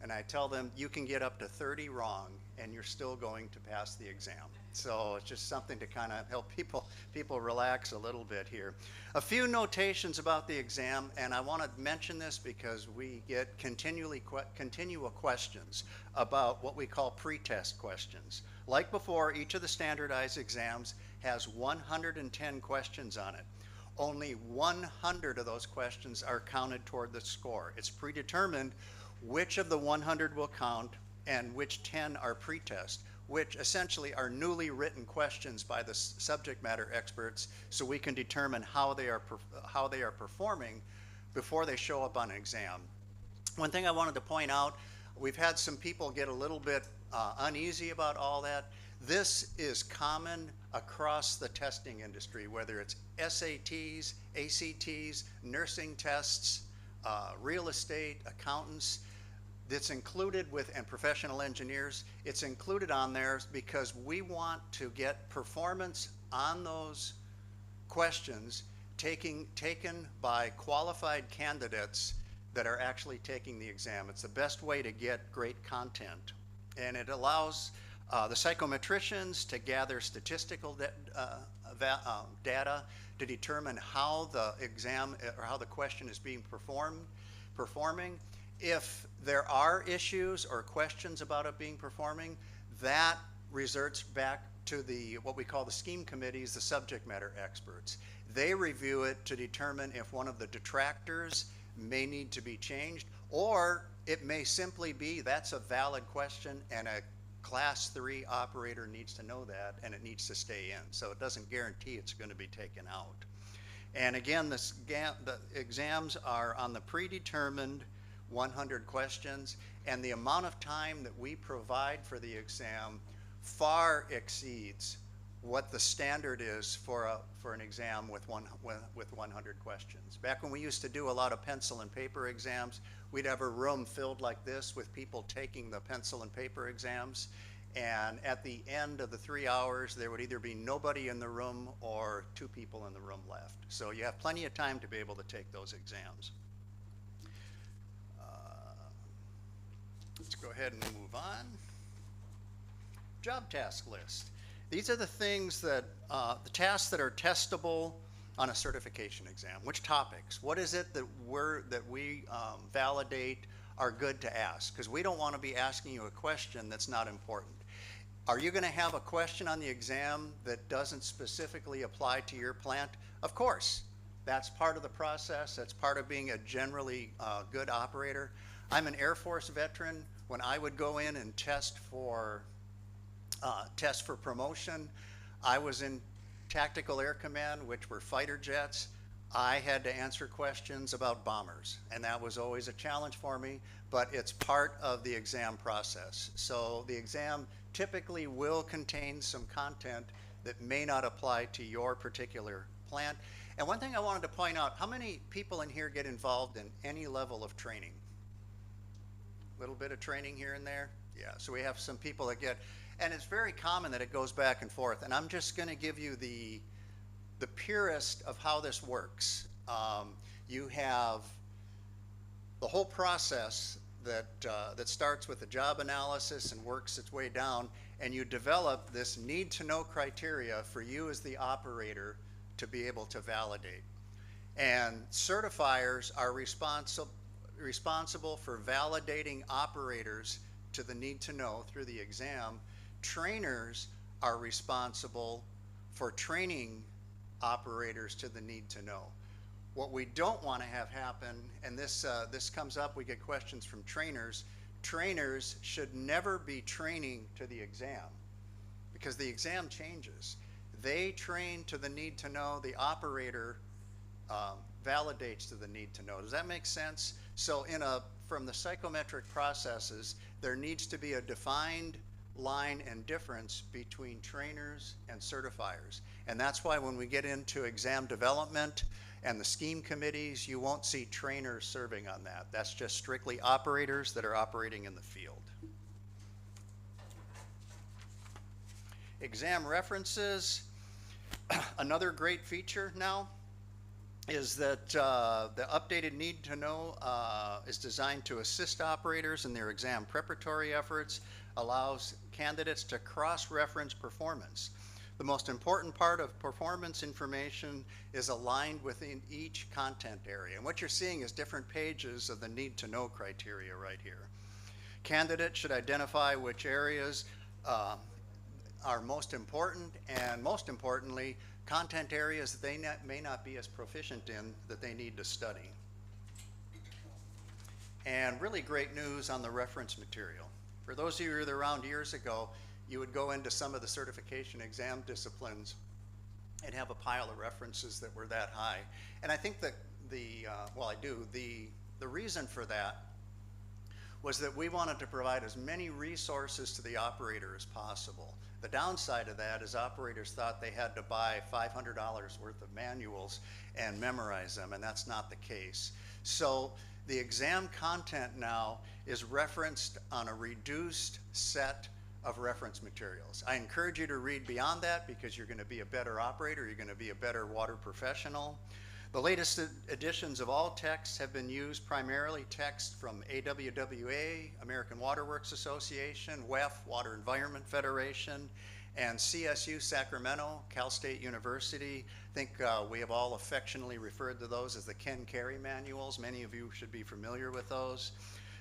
and I tell them you can get up to 30 wrong and you're still going to pass the exam. So it's just something to kind of help people relax a little bit here. A few notations about the exam, and I want to mention this because we get continual questions about what we call pre-test questions. Like before, each of the standardized exams has 110 questions on it. Only 100 of those questions are counted toward the score. It's predetermined which of the 100 will count and which 10 are pre-test, which essentially are newly written questions by the subject matter experts, so we can determine how they are performing before they show up on an exam. One thing I wanted to point out, we've had some people get a little bit uneasy about all that. This is common across the testing industry, whether it's SATs, ACTs, nursing tests, real estate, accountants. That's included with, and professional engineers, it's included on there because we want to get performance on those questions taken by qualified candidates that are actually taking the exam. It's the best way to get great content. And it allows the psychometricians to gather statistical data to determine how the exam or how the question is being performing. If there are issues or questions about it being performing, that resorts back to what we call the scheme committees, the subject matter experts. They review it to determine if one of the detractors may need to be changed, or it may simply be that's a valid question and a class 3 operator needs to know that and it needs to stay in. So it doesn't guarantee it's going to be taken out. And again, the exams are on the predetermined 100 questions, and the amount of time that we provide for the exam far exceeds what the standard is for an exam with 100 questions. Back when we used to do a lot of pencil and paper exams, we'd have a room filled like this with people taking the pencil and paper exams, and at the end of the 3 hours there would either be nobody in the room or 2 people in the room left. So you have plenty of time to be able to take those exams. Let's go ahead and move on. Job task list. These are the things that, the tasks that are testable on a certification exam. Which topics? What is it that we validate are good to ask? Because we don't want to be asking you a question that's not important. Are you going to have a question on the exam that doesn't specifically apply to your plant? Of course. That's part of the process. That's part of being a generally good operator. I'm an Air Force veteran. When I would go in and test for promotion, I was in Tactical Air Command, which were fighter jets. I had to answer questions about bombers, and that was always a challenge for me, but it's part of the exam process. So the exam typically will contain some content that may not apply to your particular plant. And one thing I wanted to point out, how many people in here get involved in any level of training? A little bit of training here and there? Yeah, so we have some people that get, and it's very common that it goes back and forth. And I'm just going to give you the purest of how this works. You have the whole process that starts with a job analysis and works its way down, and you develop this need-to-know criteria for you as the operator to be able to validate. And certifiers are responsible for validating operators to the need-to-know through the exam. Trainers are responsible for training operators to the need-to-know. What we don't want to have happen, and this comes up, we get questions from trainers. Trainers should never be training to the exam because the exam changes. They train to the need to know, the operator validates to the need to know. Does that make sense? So from the psychometric processes, there needs to be a defined line and difference between trainers and certifiers. And that's why when we get into exam development and the scheme committees, you won't see trainers serving on that. That's just strictly operators that are operating in the field. Exam references. Another great feature now is that the updated need to know is designed to assist operators in their exam preparatory efforts, allows candidates to cross-reference performance. The most important part of performance information is aligned within each content area. And what you're seeing is different pages of the need to know criteria right here. Candidates should identify which areas are most important, and most importantly, content areas that they may not be as proficient in that they need to study. And really great news on the reference material. For those of you who were around years ago, you would go into some of the certification exam disciplines and have a pile of references that were that high. And I think that the reason for that was that we wanted to provide as many resources to the operator as possible. The downside of that is operators thought they had to buy $500 worth of manuals and memorize them, and that's not the case. So the exam content now is referenced on a reduced set of reference materials. I encourage you to read beyond that because you're going to be a better operator, you're going to be a better water professional. The latest editions of all texts have been used, primarily text from AWWA, American Water Works Association, WEF, Water Environment Federation, and CSU Sacramento, Cal State University. I think we have all affectionately referred to those as the Ken Carey manuals. Many of you should be familiar with those.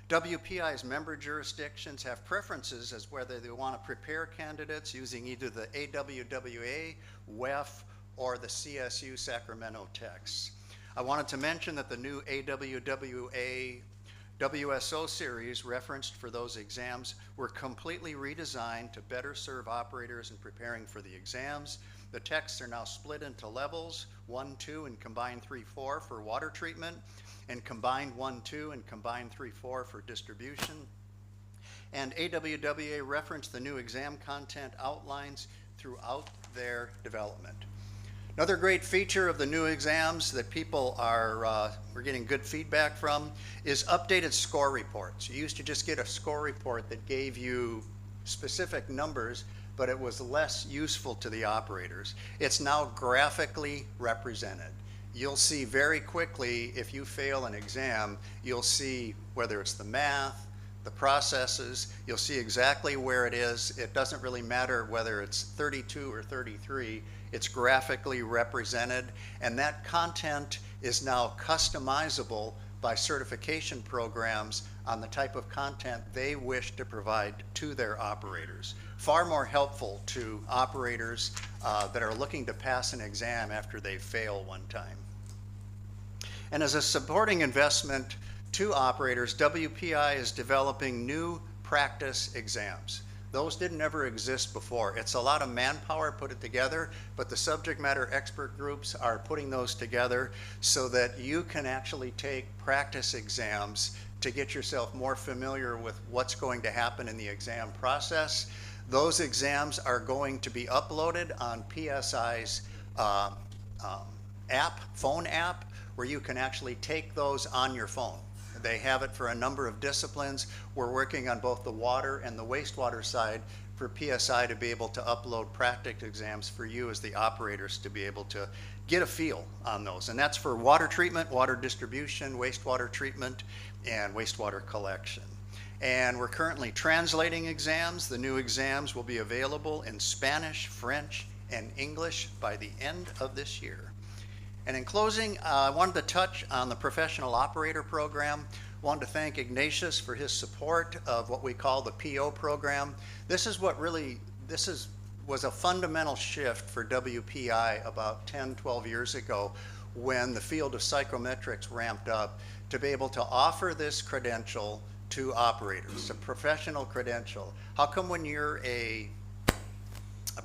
WPI's member jurisdictions have preferences as whether they want to prepare candidates using either the AWWA, WEF, or the CSU Sacramento texts. I wanted to mention that the new AWWA WSO series referenced for those exams were completely redesigned to better serve operators in preparing for the exams. The texts are now split into levels 1, 2, and combined 3, 4 for water treatment, and combined 1, 2, and combined 3, 4 for distribution. And AWWA referenced the new exam content outlines throughout their development. Another great feature of the new exams that people we're getting good feedback from is updated score reports. You used to just get a score report that gave you specific numbers, but it was less useful to the operators. It's now graphically represented. You'll see very quickly if you fail an exam, you'll see whether it's the math, the processes, you'll see exactly where it is. It doesn't really matter whether it's 32 or 33, it's graphically represented, and that content is now customizable by certification programs on the type of content they wish to provide to their operators. Far more helpful to operators that are looking to pass an exam after they fail one time. And as a supporting investment to operators, WPI is developing new practice exams. Those didn't ever exist before. It's a lot of manpower put it together, but the subject matter expert groups are putting those together so that you can actually take practice exams to get yourself more familiar with what's going to happen in the exam process. Those exams are going to be uploaded on PSI's phone app, where you can actually take those on your phone. They have it for a number of disciplines. We're working on both the water and the wastewater side for PSI to be able to upload practice exams for you as the operators to be able to get a feel on those. And that's for water treatment, water distribution, wastewater treatment, and wastewater collection. And we're currently translating exams. The new exams will be available in Spanish, French, and English by the end of this year. And in closing, I wanted to touch on the professional operator program. Wanted to thank Ignatius for his support of what we call the PO program. This is what really, was a fundamental shift for WPI about 10, 12 years ago when the field of psychometrics ramped up to be able to offer this credential to operators, a professional credential. How come when you're a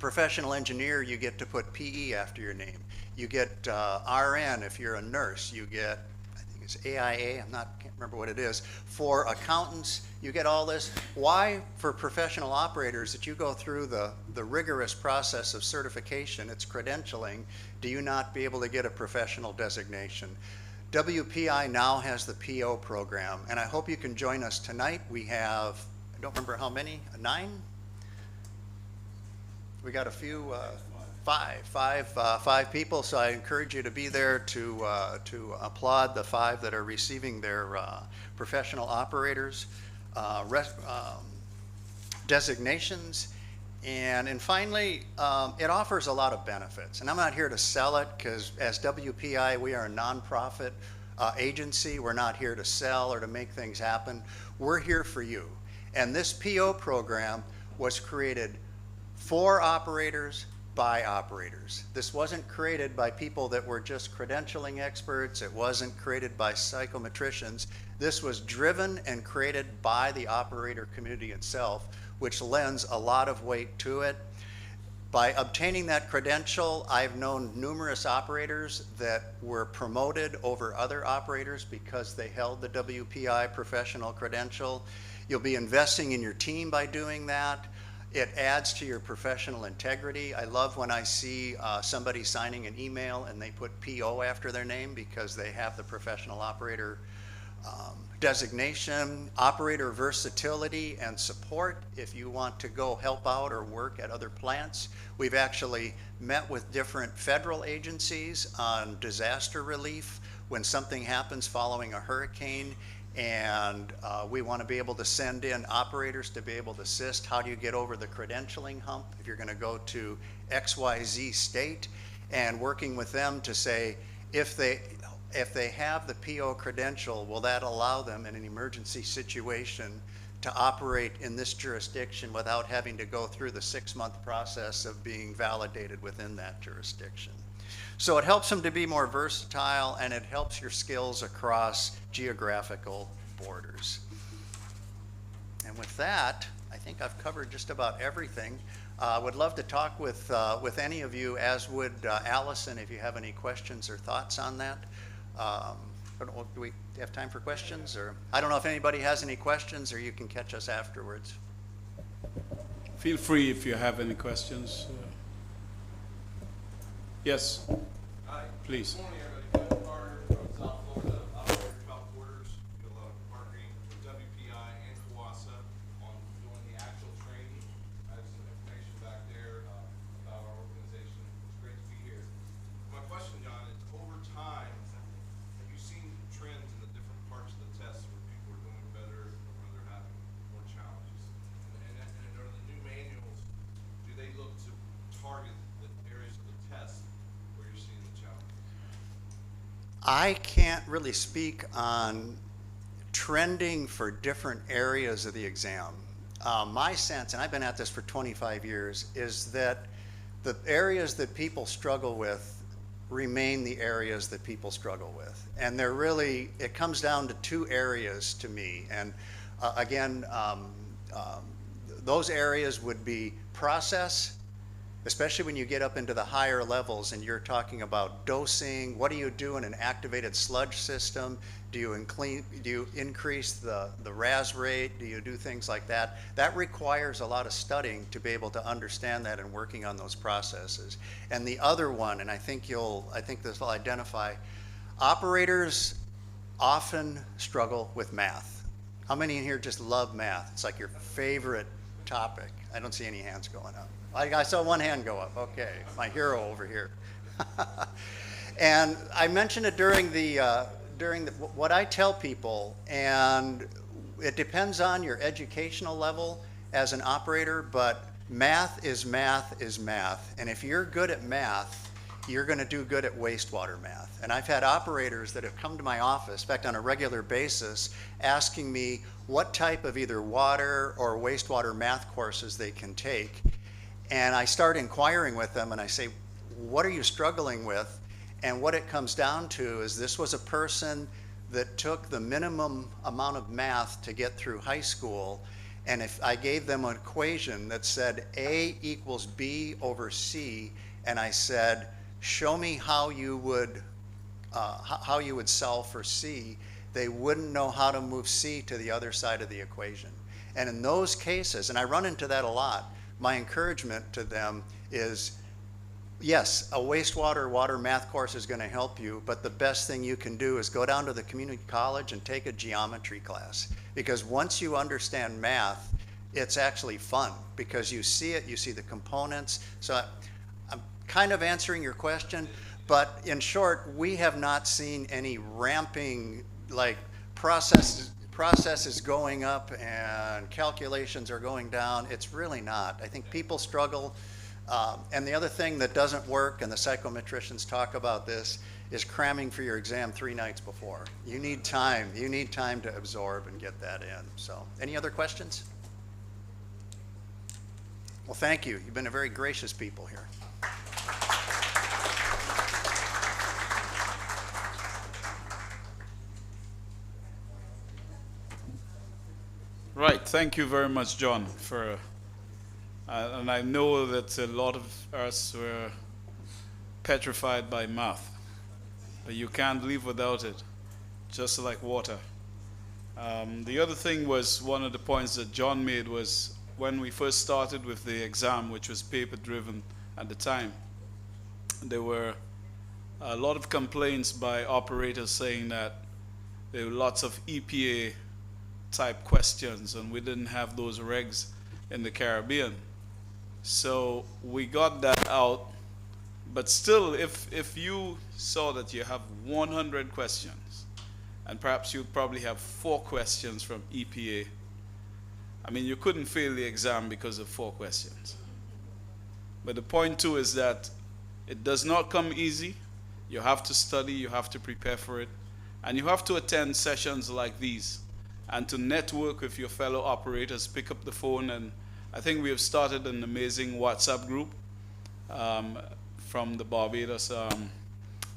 professional engineer, you get to put PE after your name? You get RN if you're a nurse. You get, I think it's AIA, can't remember what it is. For accountants, you get all this. Why, for professional operators, that you go through the rigorous process of certification, it's credentialing, do you not be able to get a professional designation? WPI now has the PO program, and I hope you can join us tonight. We have, I don't remember how many, 9? We got a few, five people, so I encourage you to be there to applaud the 5 that are receiving their professional operators designations. And finally, it offers a lot of benefits. And I'm not here to sell it, because as WPI, we are a nonprofit agency. We're not here to sell or to make things happen. We're here for you. And this PO program was created for operators, by operators. This wasn't created by people that were just credentialing experts. It wasn't created by psychometricians. This was driven and created by the operator community itself, which lends a lot of weight to it. By obtaining that credential, I've known numerous operators that were promoted over other operators because they held the WPI professional credential. You'll be investing in your team by doing that. It adds to your professional integrity. I love when I see somebody signing an email and they put PO after their name because they have the professional operator designation. Operator versatility and support if you want to go help out or work at other plants. We've actually met with different federal agencies on disaster relief when something happens following a hurricane, and we want to be able to send in operators to be able to assist. How do you get over the credentialing hump if you're going to go to XYZ state? And working with them to say, if they have the PO credential, will that allow them in an emergency situation to operate in this jurisdiction without having to go through the 6-month process of being validated within that jurisdiction? So it helps them to be more versatile, and it helps your skills across geographical borders. And with that, I think I've covered just about everything. Would love to talk with any of you, as would Allison, if you have any questions or thoughts on that. Do we have time for questions? Or I don't know if anybody has any questions, or you can catch us afterwards. Feel free if you have any questions. Yes. Hi. Please. Good morning, everybody. Kevin Carter from South Florida, operator Trout Quarters. Do a lot of partnering with WPI and CWASA on doing the actual training. I have some information back there about our organization. It's great to be here. My question, John, is over time, have you seen trends in the different parts of the test where people are doing better or where they're having more challenges? And are the new manuals, do they look to target the areas of the test where you're seeing the challenge? I can't really speak on trending for different areas of the exam. My sense, and I've been at this for 25 years, is that the areas that people struggle with remain the areas that people struggle with. And they're really, it comes down to 2 areas to me. And again, those areas would be process. especially when you get up into the higher levels and you're talking about dosing. What do you do in an activated sludge system? Do you increase the RAS rate? Do you do things like that? That requires a lot of studying to be able to understand that and working on those processes. And the other one, and I think this will identify, operators often struggle with math. How many in here just love math? It's like your favorite topic. I don't see any hands going up. I saw one hand go up. Okay, my hero over here. And I mentioned it during what I tell people, and it depends on your educational level as an operator, but math is math is math. And if you're good at math, you're going to do good at wastewater math. And I've had operators that have come to my office, in fact, on a regular basis, asking me what type of either water or wastewater math courses they can take. And I start inquiring with them and I say, what are you struggling with? And what it comes down to is this was a person that took the minimum amount of math to get through high school. And if I gave them an equation that said A equals B over C, and I said, show me how you would solve for C, they wouldn't know how to move C to the other side of the equation. And in those cases, and I run into that a lot, my encouragement to them is, yes, a wastewater water math course is going to help you, but the best thing you can do is go down to the community college and take a geometry class. Because once you understand math, it's actually fun because you see it, you see the components. So I'm kind of answering your question, but in short, we have not seen any ramping, like processes going up and calculations are going down. It's really not. I think people struggle. And the other thing that doesn't work, and the psychometricians talk about this, is cramming for your exam 3 nights before. You need time. You need time to absorb and get that in. So, any other questions? Well, thank you. You've been a very gracious people here. Right, thank you very much, John, for and I know that a lot of us were petrified by math. But you can't live without it, just like water. The other thing was, one of the points that John made was when we first started with the exam, which was paper-driven at the time, there were a lot of complaints by operators saying that there were lots of EPA type questions and we didn't have those regs in the Caribbean. So we got that out, but still, if you saw that you have 100 questions and perhaps you probably have 4 questions from EPA, I mean, you couldn't fail the exam because of 4 questions. But the point too is that it does not come easy. You have to study, you have to prepare for it, and you have to attend sessions like these and to network with your fellow operators, pick up the phone. And I think we have started an amazing WhatsApp group from the Barbados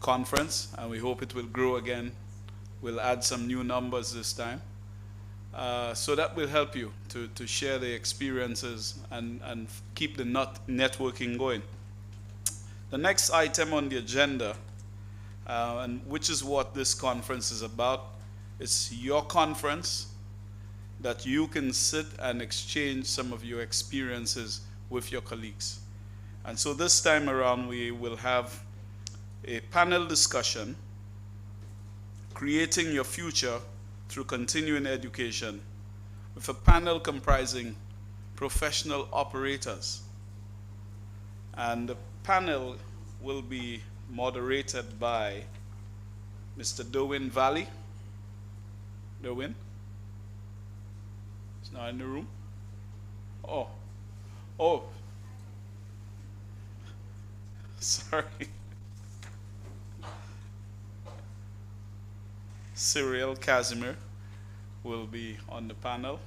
conference, and we hope it will grow again. We'll add some new numbers this time. So that will help you to share the experiences and keep the networking going. The next item on the agenda, and which is what this conference is about, it's your conference that you can sit and exchange some of your experiences with your colleagues. And so this time around, we will have a panel discussion, creating your future through continuing education, with a panel comprising professional operators. And the panel will be moderated by Mr. Derwin Valley. Derwin? He's not in the room? Oh. Sorry. Cyril Casimir will be on the panel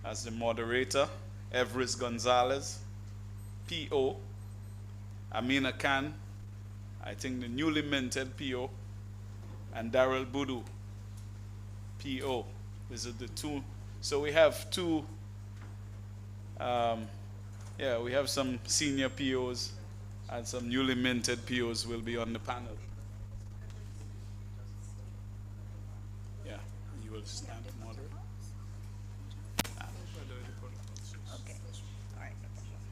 as the moderator. Everest Gonzalez, PO. Amina Khan, I think the newly minted PO. And Daryl Budu, PO. These are the 2. So we have 2 Yeah, we have some senior POs and some newly minted POs will be on the panel. Yeah, you will stand up, moderate. Okay. All right. No problem.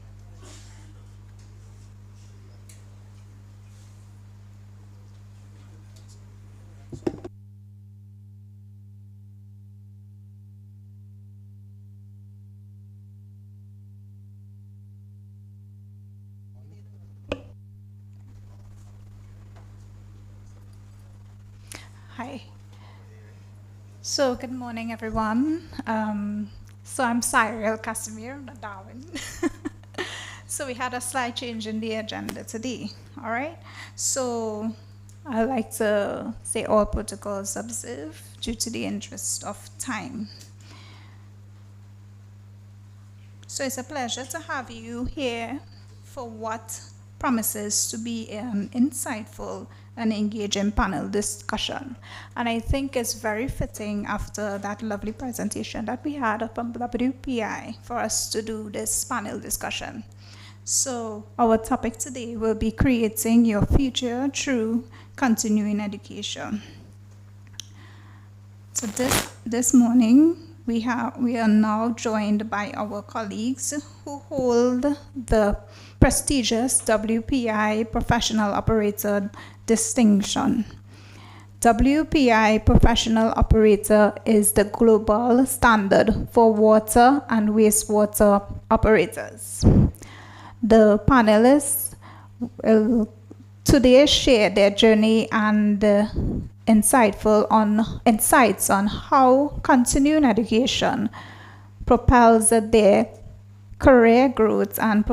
Hi. So good morning, everyone. So I'm Cyril Casimir, not Darwin. So we had a slight change in the agenda today. All right. So I like to say all protocols observed due to the interest of time. So it's a pleasure to have you here for what promises to be an insightful and engaging panel discussion. And I think it's very fitting after that lovely presentation that we had from WPI for us to do this panel discussion. So our topic today will be creating your future through continuing education. So this morning, we are now joined by our colleagues who hold the prestigious WPI Professional Operator distinction. WPI Professional Operator is the global standard for water and wastewater operators. The panelists will today share their journey and insights on how continuing education propels their career growth and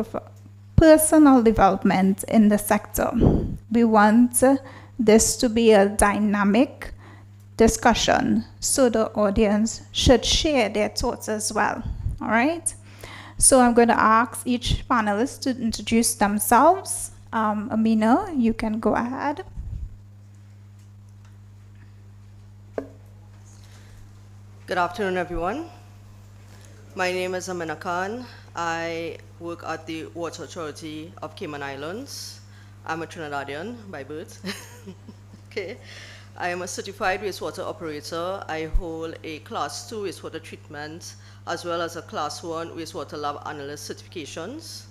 personal development in the sector. We want this to be a dynamic discussion, so the audience should share their thoughts as well. All right? So I'm going to ask each panelist to introduce themselves. Amina, you can go ahead. Good afternoon, everyone. My name is Amina Khan. I work at the Water Authority of Cayman Islands. I'm a Trinidadian by birth. Okay. I am a certified wastewater operator. I hold a Class 2 wastewater treatment as well as a Class 1 wastewater lab analyst certifications.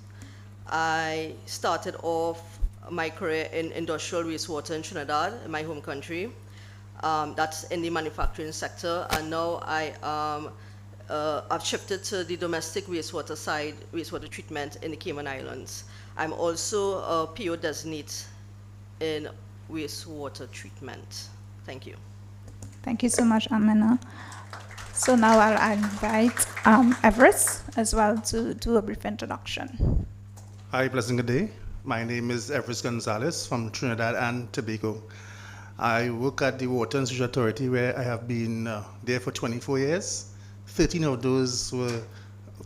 I started off my career in industrial wastewater in Trinidad, in my home country. That's in the manufacturing sector, and now I've shifted to the domestic wastewater side, wastewater treatment in the Cayman Islands. I'm also a PO designate in wastewater treatment. Thank you. Thank you so much, Amina. So now I'll invite Everest as well to do a brief introduction. Hi, pleasant good day. My name is Everest Gonzalez from Trinidad and Tobago. I work at the Water and Sewage Authority, where I have been there for 24 years. 13 of those were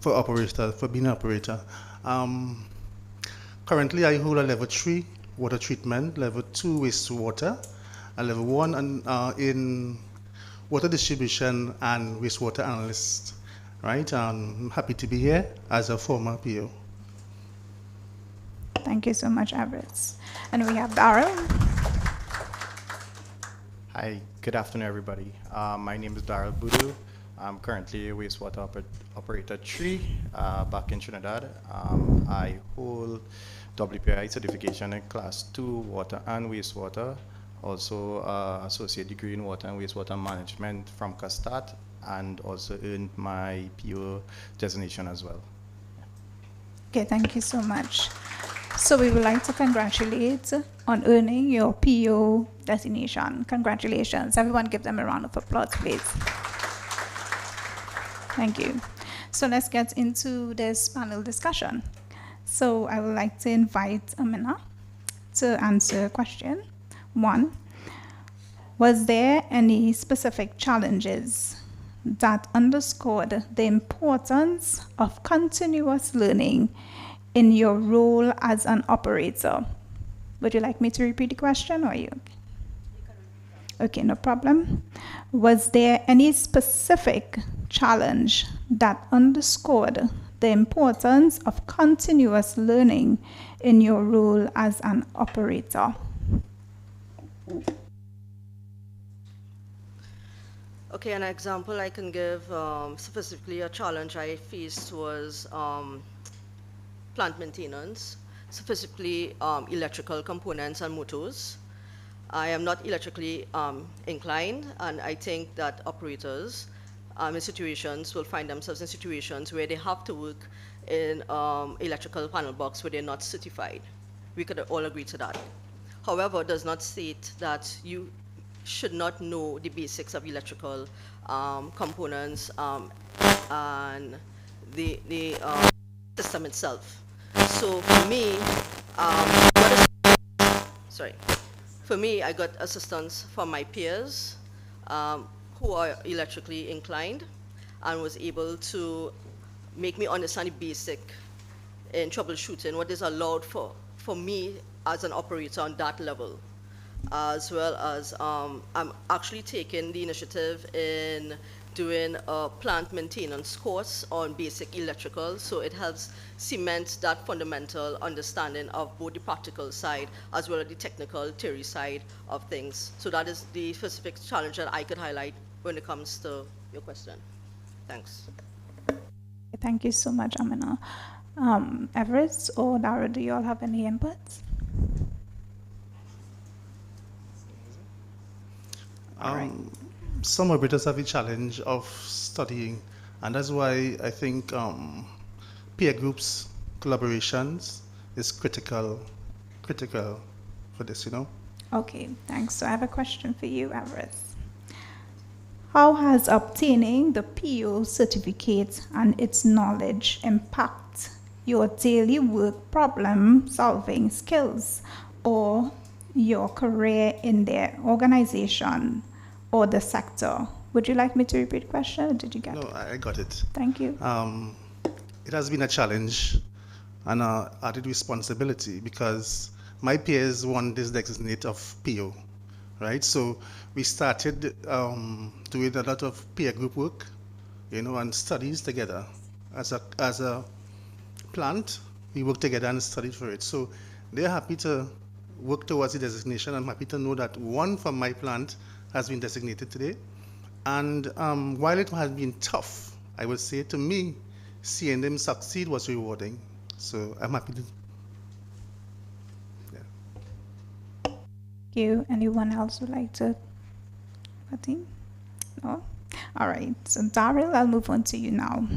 for being an operator. Currently, I hold a level 3 water treatment, level 2 wastewater, and level 1 in water distribution and wastewater analyst. Right? I'm happy to be here as a former PO. Thank you so much, Everest. And we have Darrell. Hi, good afternoon, everybody. My name is Darrell Boudou. I'm currently a wastewater operator 3 back in Trinidad. I hold WPI certification in Class 2 water and wastewater, also associate degree in water and wastewater management from CASTAT, and also earned my PO designation as well. Okay, thank you so much. So we would like to congratulate on earning your PO designation. Congratulations. Everyone give them a round of applause, please. Thank you. So let's get into this panel discussion. So I would like to invite Amina to answer a question. 1, was there any specific challenges that underscored the importance of continuous learning in your role as an operator? Would you like me to repeat the question, or are you okay? Okay, no problem. Was there any specific challenge that underscored the importance of continuous learning in your role as an operator. Okay, an example I can give, specifically a challenge I faced was plant maintenance, specifically electrical components and motors. I am not electrically inclined, and I think that operators in situations will find themselves in situations where they have to work in electrical panel box where they're not certified. We could all agree to that. However, it does not state that you should not know the basics of electrical components and the system itself. So for me, I got assistance from my peers who are electrically inclined and was able to make me understand the basic in troubleshooting, what is allowed for me as an operator on that level, as well as I'm actually taking the initiative in doing a plant maintenance course on basic electrical, so it helps cement that fundamental understanding of both the practical side as well as the technical theory side of things. So that is the specific challenge that I could highlight when it comes to your question. Thanks. Thank you so much, Amina. Everett or Dara, do you all have any inputs? Some operators have a challenge of studying, and that's why I think peer groups, collaborations is critical for this, you know. Okay, thanks. So I have a question for you, Everett. How has obtaining the PO certificate and its knowledge impact your daily work problem-solving skills or your career in the organization or the sector? Would you like me to repeat the question, or did you get it? No, I got it. Thank you. It has been a challenge and an added responsibility because my peers want this designate of PO, right? So we started doing a lot of peer group work, you know, and studies together. As a plant, we work together and studied for it. So they're happy to work towards the designation. I'm happy to know that one from my plant has been designated today. And while it has been tough, I would say to me, seeing them succeed was rewarding. So I'm happy to. Yeah. Thank you. Anyone else would like to? Nothing? No? All right. So Daryl, I'll move on to you now.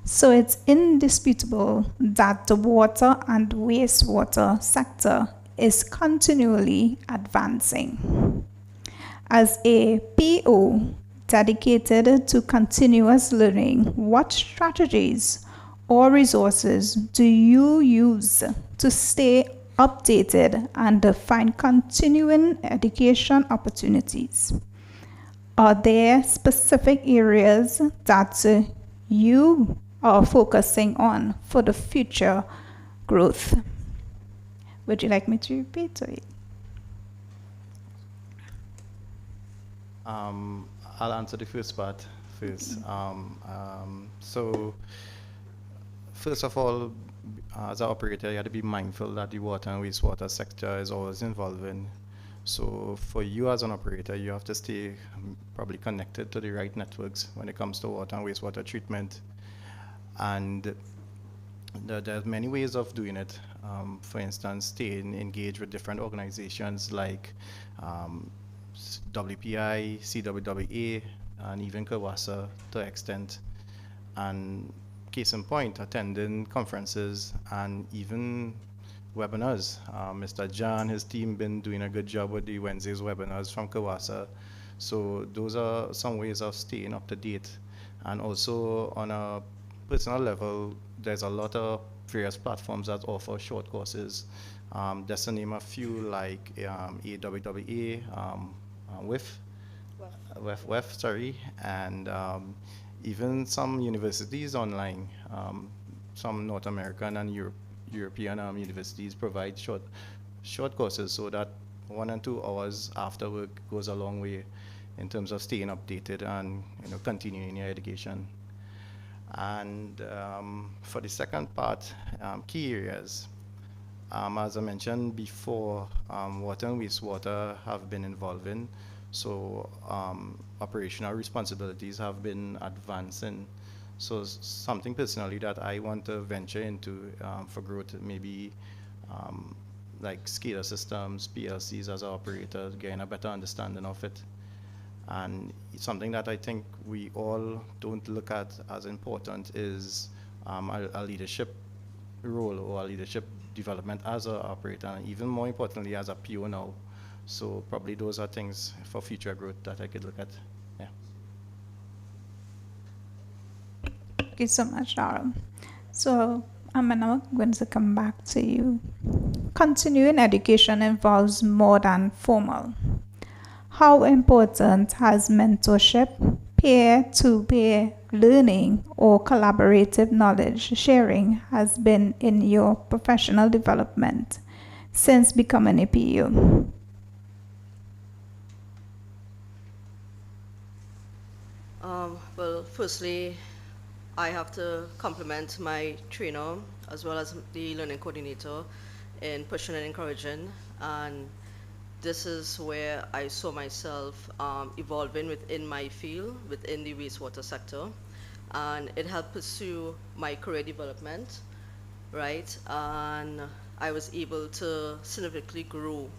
So it's indisputable that the water and wastewater sector is continually advancing. As a PO dedicated to continuous learning, what strategies or resources do you use to stay updated and find continuing education opportunities? Are there specific areas that you are focusing on for the future growth? Would you like me to repeat it? I'll answer the first part first. So, first of all, as an operator, you have to be mindful that the water and wastewater sector is always evolving. So, for you as an operator, you have to stay probably connected to the right networks when it comes to water and wastewater treatment. And there's many ways of doing it. For instance, staying engaged with different organizations like WPI, CWWA, and even Kawasa to extent. And case in point, attending conferences and even webinars. Mr. John, his team been doing a good job with the Wednesdays webinars from Kawasa. So those are some ways of staying up to date. And also on a personal level, there's a lot of various platforms that offer short courses. Just to name a few, like AWWA, WEF, and even some universities online. Some North American and European universities provide short courses, so that 1 and 2 hours after work goes a long way in terms of staying updated and continuing your education. And for the second part, key areas. As I mentioned before, water and wastewater have been involved in, so operational responsibilities have been advancing. So something personally that I want to venture into for growth, maybe like SCADA systems, PLCs as an operator, getting a better understanding of it. And something that I think we all don't look at as important is a leadership role or a leadership development as an operator, and even more importantly as a PO now. So probably those are things for future growth that I could look at. Yeah. Thank you so much, Darrell. So I'm now going to come back to you. Continuing education involves more than formal. How important has mentorship, peer-to-peer learning, or collaborative knowledge sharing has been in your professional development since becoming a PU? Well, firstly, I have to compliment my trainer as well as the learning coordinator in pushing and encouraging, and this is where I saw myself evolving within my field, within the wastewater sector, and it helped pursue my career development, right? And I was able to significantly grow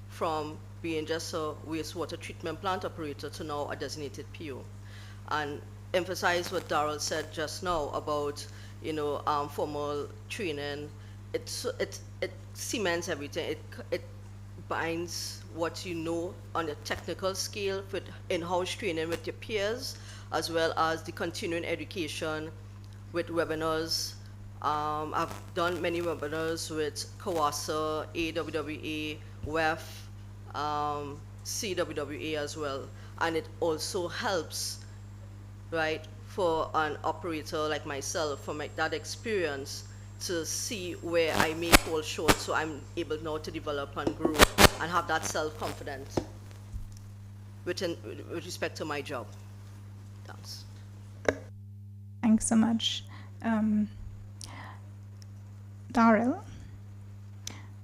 from being just a wastewater treatment plant operator to now a designated PO. And emphasize what Darrell said just now about, formal training. It cements everything. It binds what you know on a technical scale with in-house training with your peers, as well as the continuing education with webinars. I've done many webinars with CAWASA, AWWA, WEF, CWWA as well. And it also helps, right, for an operator like myself, from that experience, to see where I may fall short, so I'm able now to develop and grow and have that self-confidence with respect to my job. Thanks. Thanks so much. Darrell,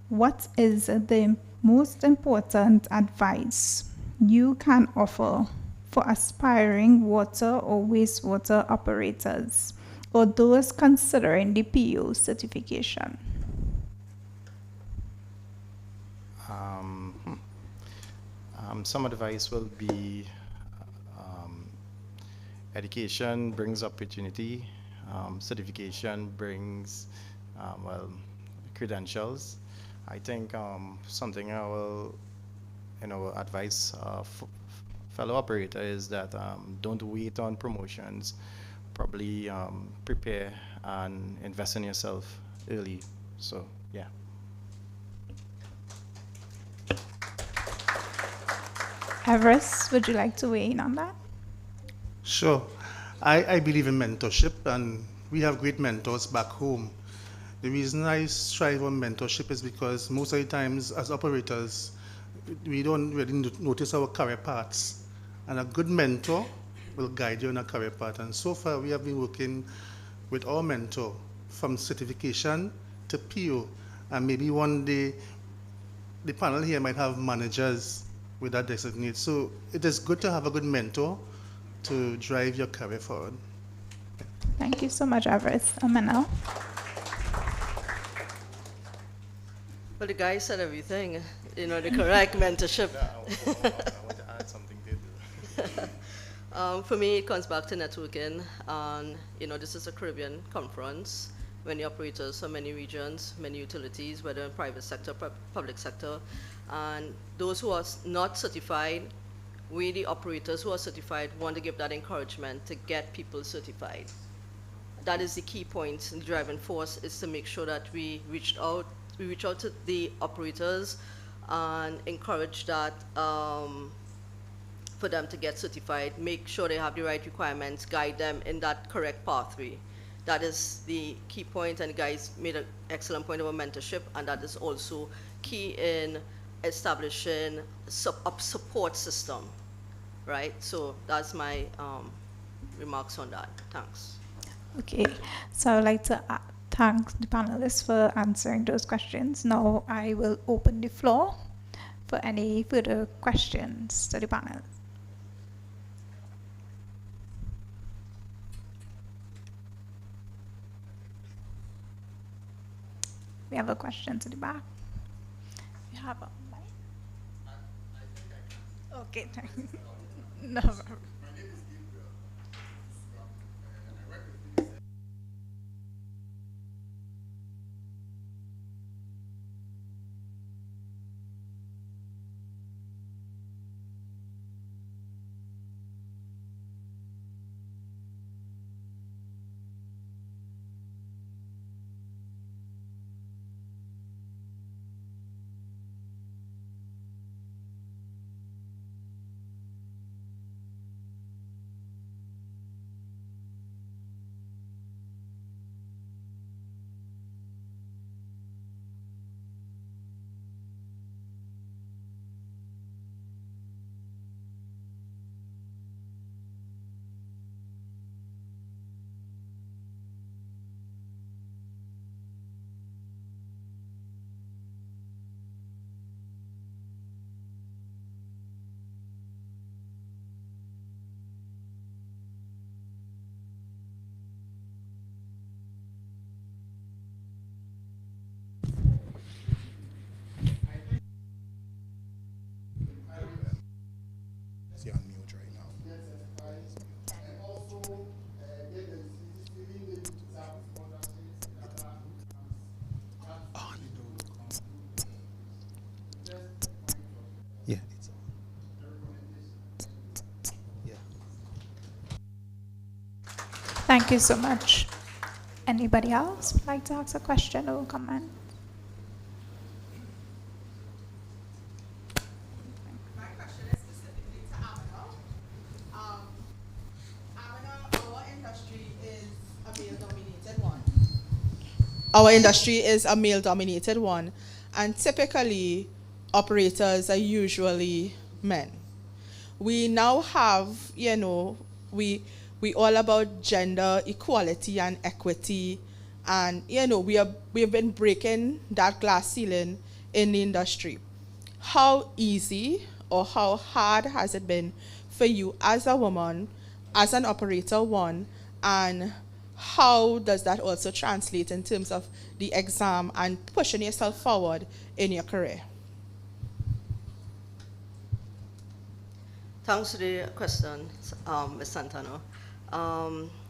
what is the most important advice you can offer for aspiring water or wastewater operators, or those considering the PO certification? Some advice will be education brings opportunity, certification brings, credentials. I think something I will advise fellow operator is that don't wait on promotions. Probably prepare and invest in yourself early. So yeah. Everest, would you like to weigh in on that? Sure. I believe in mentorship, and we have great mentors back home. The reason I strive on mentorship is because most of the times as operators, we don't really notice our career paths. And a good mentor will guide you on a career path. And so far, we have been working with our mentor from certification to PO. And maybe one day, the panel here might have managers with that designate. So it is good to have a good mentor to drive your career forward. Thank you so much, Everest. Manal? Well, the guy said everything, the correct mentorship. I want to add something there. For me, it comes back to networking. And, this is a Caribbean conference. Many operators from many regions, many utilities, whether in private sector, public sector. And those who are not certified, we, the operators who are certified, want to give that encouragement to get people certified. That is the key point. The driving force is to make sure that we reach out to the operators and encourage that for them to get certified, make sure they have the right requirements, guide them in that correct pathway. That is the key point, and the guys made an excellent point about mentorship, and that is also key in establishing a support system, right? So that's my remarks on that. Thanks. Okay, so I would like to thank the panelists for answering those questions. Now I will open the floor for any further questions to the panel. We have a question to the back. We have a mic. Okay, thank you. No problem. Yeah. Thank you so much. Anybody else would like to ask a question or comment? My question is specifically to Amina. Amina, our industry is a male-dominated one. Our industry is a male-dominated one, and typically operators are usually men. We now have, we all about gender equality and equity, and we have been breaking that glass ceiling in the industry. How easy or how hard has it been for you as a woman, as an operator one, and how does that also translate in terms of the exam and pushing yourself forward in your career? Thanks for the question, Ms. Santano.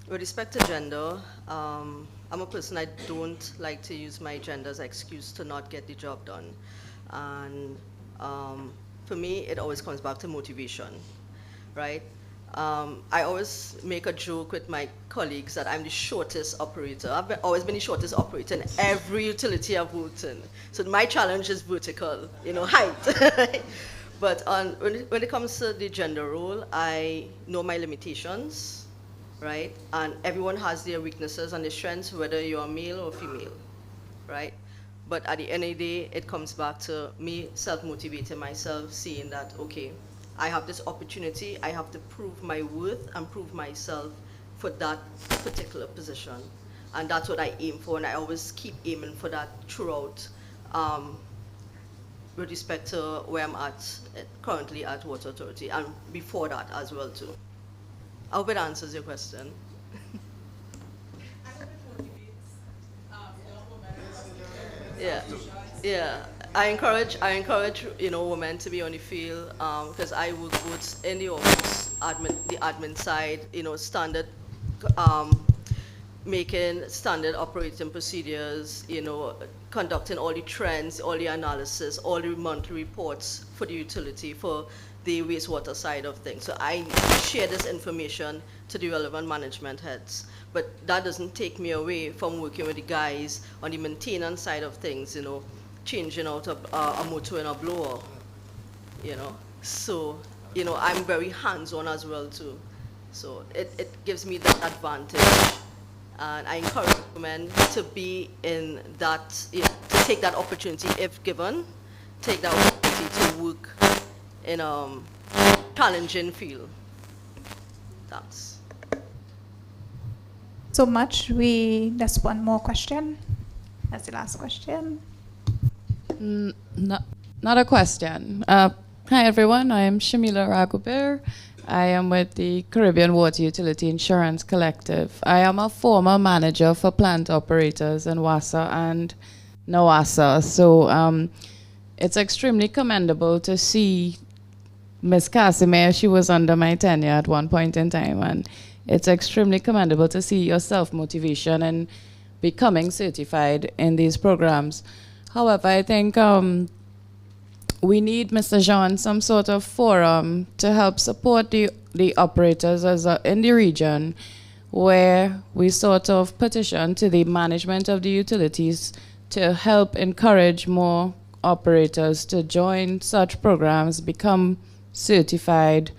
With respect to gender, I'm a person, I don't like to use my gender as an excuse to not get the job done. And for me, it always comes back to motivation, right? I always make a joke with my colleagues that I'm the shortest operator. Always been the shortest operator in every utility I've worked in. So my challenge is vertical, height. But when it comes to the gender role, I know my limitations, right? And everyone has their weaknesses and their strengths, whether you're male or female, right? But at the end of the day, it comes back to me self-motivating myself, seeing that, okay, I have this opportunity, I have to prove my worth and prove myself for that particular position. And that's what I aim for, and I always keep aiming for that throughout, with respect to where I'm at currently at Water Authority, and before that as well too. I hope it answers your question. Yeah, yeah. I encourage women to be on the field, because I work both in the office, the admin side, standard, making standard operating procedures, conducting all the trends, all the analysis, all the monthly reports for the utility, for the wastewater side of things. So I share this information to the relevant management heads. But that doesn't take me away from working with the guys on the maintenance side of things, changing out a motor and a blower, So, I'm very hands-on as well too. So it gives me that advantage. And I encourage women to be in that, to take that opportunity if given, take that opportunity to work in a challenging field. Thanks. so much. That's one more question. That's the last question. Not a question. Hi everyone, I am Shamila Raghuber. I am with the Caribbean Water Utility Insurance Collective. I am a former manager for plant operators in WASA and NOASA. So it's extremely commendable to see Ms. Casimir. She was under my tenure at one point in time, and it's extremely commendable to see your self-motivation and becoming certified in these programs. However, I think we need, Mr. Jean, some sort of forum to help support the operators in the region, where we sort of petition to the management of the utilities to help encourage more operators to join such programs, become certified,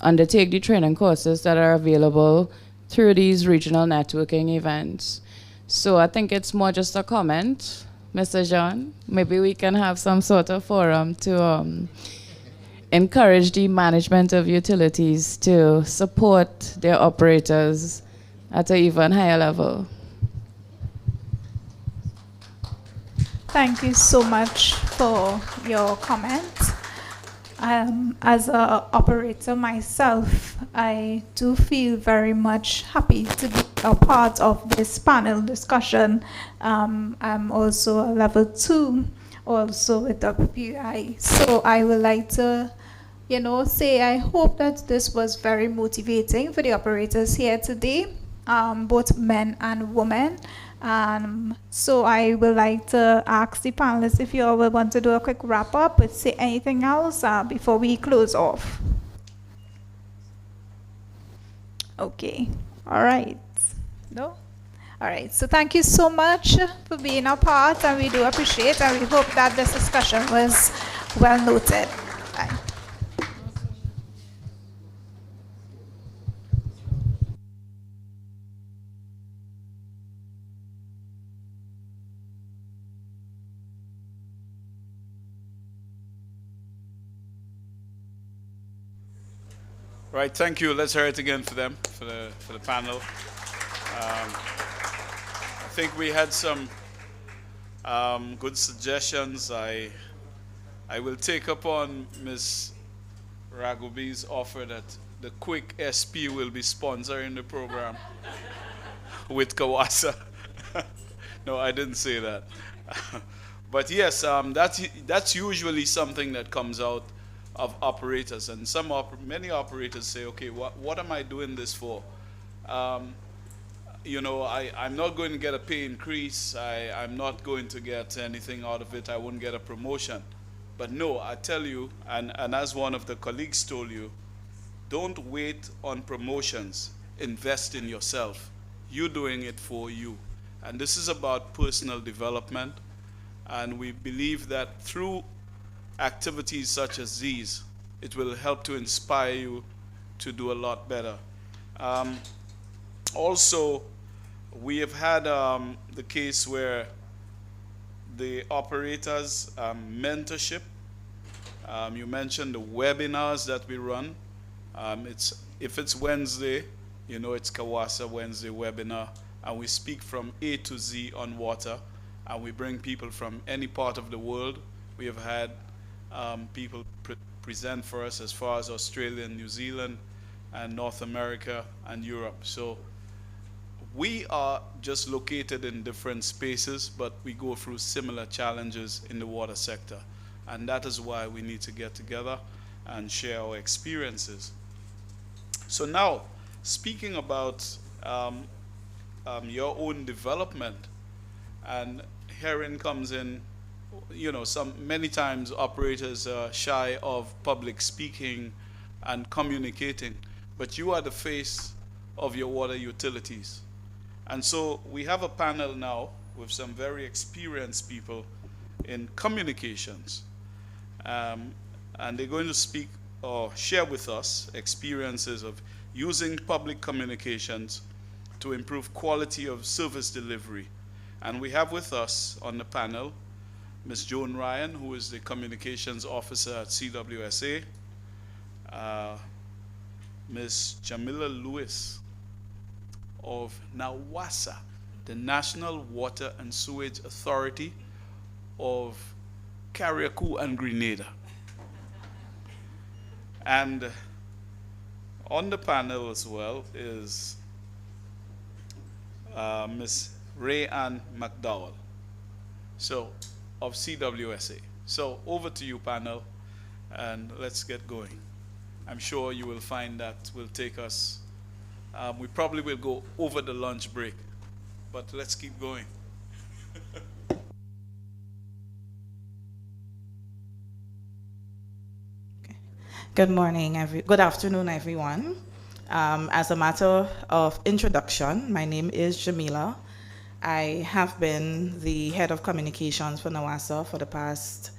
undertake the training courses that are available through these regional networking events. So I think it's more just a comment, Mr. Jean. Maybe we can have some sort of forum to encourage the management of utilities to support their operators at an even higher level. Thank you so much for your comments. As an operator myself, I do feel very much happy to be a part of this panel discussion. I'm also a level 2, also with WPI. So I would like to, say I hope that this was very motivating for the operators here today, both men and women. So I would like to ask the panelists if you all will want to do a quick wrap up and say anything else before we close off. Okay. All right. No? All right. So thank you so much for being a part, and we do appreciate, and we hope that this discussion was well noted. Bye. Right, thank you. Let's hear it again for them, for the panel. I think we had some good suggestions. I will take up on Ms. Raghuber's offer that the Quick SP will be sponsoring the program with Kawasa. No, I didn't say that. But yes, that's usually something that comes out of operators, and many operators say, okay, what am I doing this for? I'm not going to get a pay increase. I'm not going to get anything out of it. I won't get a promotion. But no, I tell you, and as one of the colleagues told you, don't wait on promotions. Invest in yourself. You're doing it for you. And this is about personal development. And we believe that through activities such as these, it will help to inspire you to do a lot better. Also, we have had the case where the operators mentorship. You mentioned the webinars that we run. If it's Wednesday, it's Kawasa Wednesday webinar, and we speak from A to Z on water, and we bring people from any part of the world. We have had people present for us as far as Australia and New Zealand and North America and Europe. So we are just located in different spaces, but we go through similar challenges in the water sector. And that is why we need to get together and share our experiences. So now, speaking about your own development, and herein comes in, many times operators are shy of public speaking and communicating, but you are the face of your water utilities. And so we have a panel now with some very experienced people in communications. And they're going to speak or share with us experiences of using public communications to improve quality of service delivery. And we have with us on the panel Ms. Joan Ryan, who is the Communications Officer at CWSA, Ms. Jamila Lewis, of NAWASA, the National Water and Sewage Authority of Carriacou and Grenada. And on the panel as well is Ms. Ray Ann McDowell, so of CWSA. So over to you, panel, and let's get going. I'm sure you will find that will take us, we probably will go over the lunch break, but let's keep going. Good afternoon, everyone. As a matter of introduction, my name is Jamila. I have been the head of communications for NAWASA for the past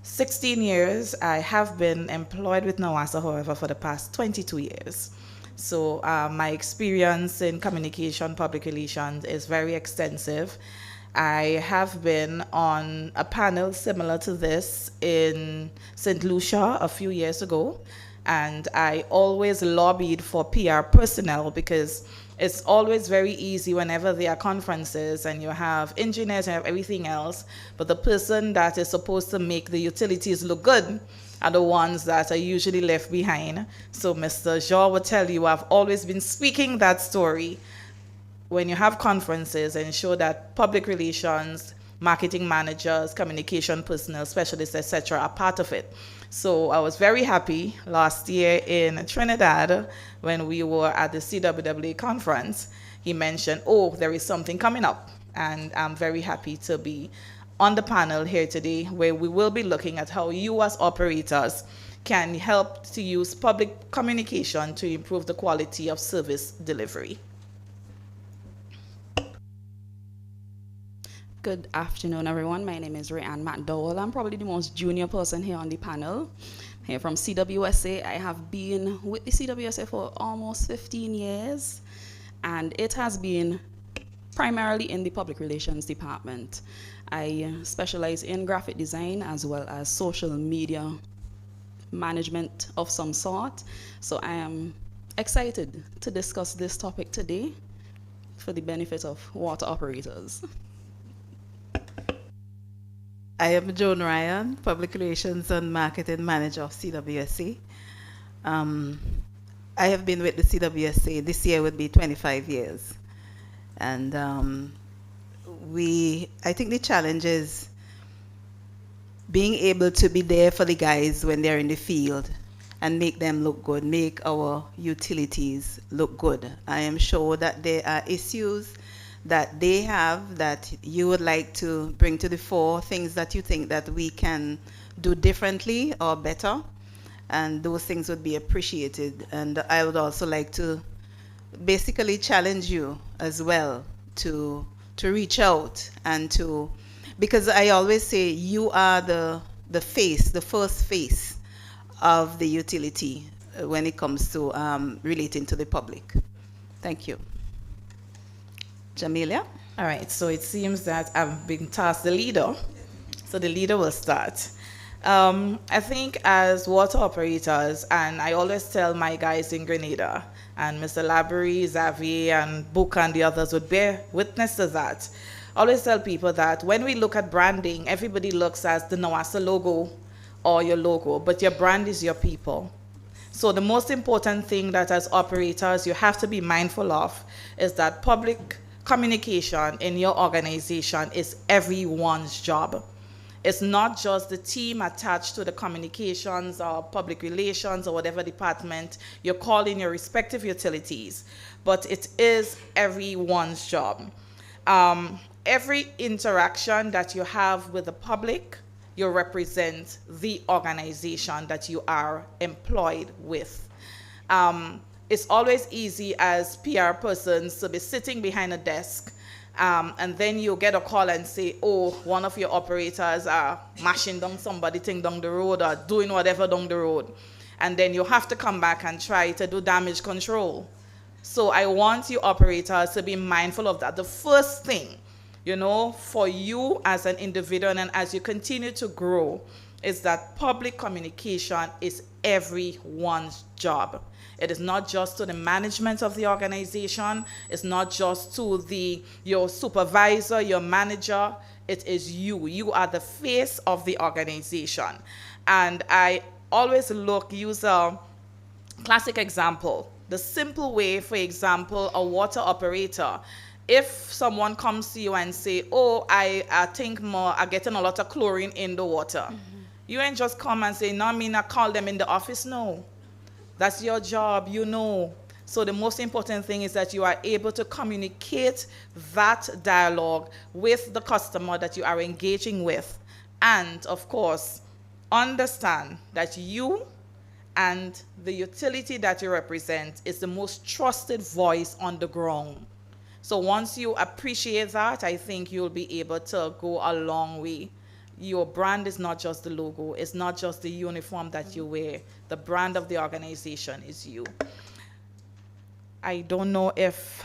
16 years. I have been employed with NAWASA, however, for the past 22 years. So my experience in communication, public relations is very extensive. I have been on a panel similar to this in St. Lucia a few years ago, and I always lobbied for PR personnel because it's always very easy whenever there are conferences and you have engineers and everything else, but the person that is supposed to make the utilities look good are the ones that are usually left behind. So Mr. Jean will tell you, I've always been speaking that story. When you have conferences, ensure that public relations, marketing managers, communication personnel, specialists, etc. are part of it. So I was very happy last year in Trinidad when we were at the CWWA conference. He mentioned, oh, there is something coming up. And I'm very happy to be on the panel here today where we will be looking at how you as operators can help to use public communication to improve the quality of service delivery. Good afternoon, everyone. My name is Ray Ann McDowell. I'm probably the most junior person here on the panel. Here from CWSA. I have been with the CWSA for almost 15 years, and it has been primarily in the public relations department. I specialize in graphic design as well as social media management of some sort. So I am excited to discuss this topic today for the benefit of water operators. I am Joan Ryan, Public Relations and Marketing Manager of CWSA. I have been with the CWSA, this year would be 25 years. And I think the challenge is being able to be there for the guys when they're in the field and make them look good, make our utilities look good. I am sure that there are issues that they have that you would like to bring to the fore, things that you think that we can do differently or better, and those things would be appreciated. And I would also like to basically challenge you as well to reach out and to, because I always say you are the first face of the utility when it comes to relating to the public. Thank you. Jamelia? All right, so it seems that I've been tasked the leader, so the leader will start. I think as water operators, and I always tell my guys in Grenada, and Mr. Labrie, Xavier, and Book and the others would bear witness to that. I always tell people that when we look at branding, everybody looks at the NAWASA logo or your logo, but your brand is your people. So the most important thing that as operators you have to be mindful of is that public communication in your organization is everyone's job. It's not just the team attached to the communications or public relations or whatever department you're calling your respective utilities, but it is everyone's job. Every interaction that you have with the public, you represent the organization that you are employed with. It's always easy as PR persons to be sitting behind a desk and then you get a call and say, oh, one of your operators are mashing down somebody thing down the road or doing whatever down the road. And then you have to come back and try to do damage control. So I want you operators to be mindful of that. The first thing, you know, for you as an individual and as you continue to grow is that public communication is everyone's job. It is not just to the management of the organization. It's not just to your supervisor, your manager. It is you. You are the face of the organization. And I always use a classic example. The simple way, for example, a water operator, if someone comes to you and say, oh, I think I'm getting a lot of chlorine in the water, you ain't just come and say, no, I mean, I call them in the office. No, that's your job, you know. So the most important thing is that you are able to communicate that dialogue with the customer that you are engaging with. And of course, understand that you and the utility that you represent is the most trusted voice on the ground. So once you appreciate that, I think you'll be able to go a long way. Your brand is not just the logo. It's not just the uniform that you wear. The brand of the organization is you. I don't know if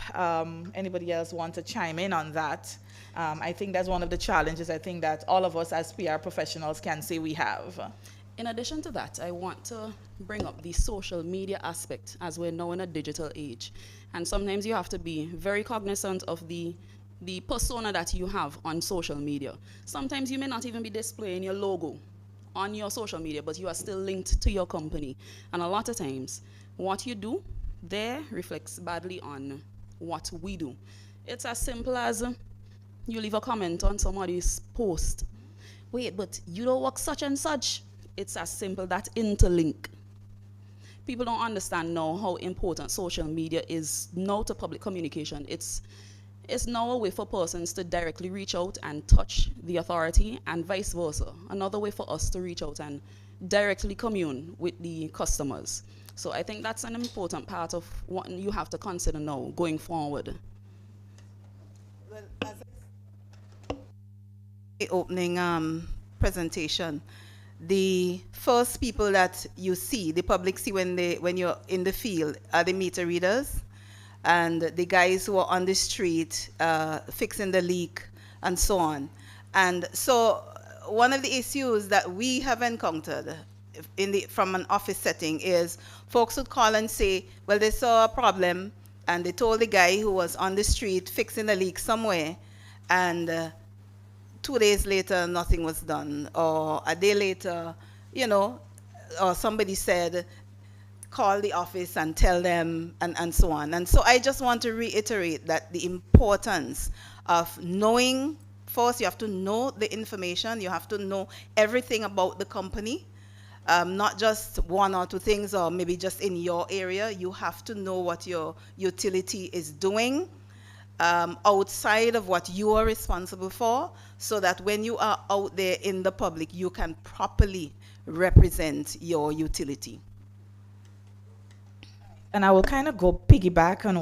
anybody else wants to chime in on that. I think that's one of the challenges I think that all of us as PR professionals can say we have. In addition to that, I want to bring up the social media aspect, as we're now in a digital age. And sometimes you have to be very cognizant of the persona that you have on social media. Sometimes you may not even be displaying your logo on your social media, but you are still linked to your company. And a lot of times, what you do there reflects badly on what we do. It's as simple as you leave a comment on somebody's post. Wait, but you don't work such and such. It's as simple, that interlink. People don't understand now how important social media is now to public communication. It's now a way for persons to directly reach out and touch the authority, and vice versa. Another way for us to reach out and directly commune with the customers. So I think that's an important part of what you have to consider now going forward. Well, as the opening presentation, the first people that you see, the public see when you're in the field, are the meter readers and the guys who are on the street fixing the leak and so on. And so one of the issues that we have encountered from an office setting is folks would call and say, well, they saw a problem and they told the guy who was on the street fixing a leak somewhere, and 2 days later nothing was done, or a day later, or somebody said, call the office and tell them, and so on. And so I just want to reiterate that the importance of knowing, first you have to know the information, you have to know everything about the company. Not just one or two things, or maybe just in your area. You have to know what your utility is doing outside of what you are responsible for, so that when you are out there in the public, you can properly represent your utility. And I will kind of go piggyback on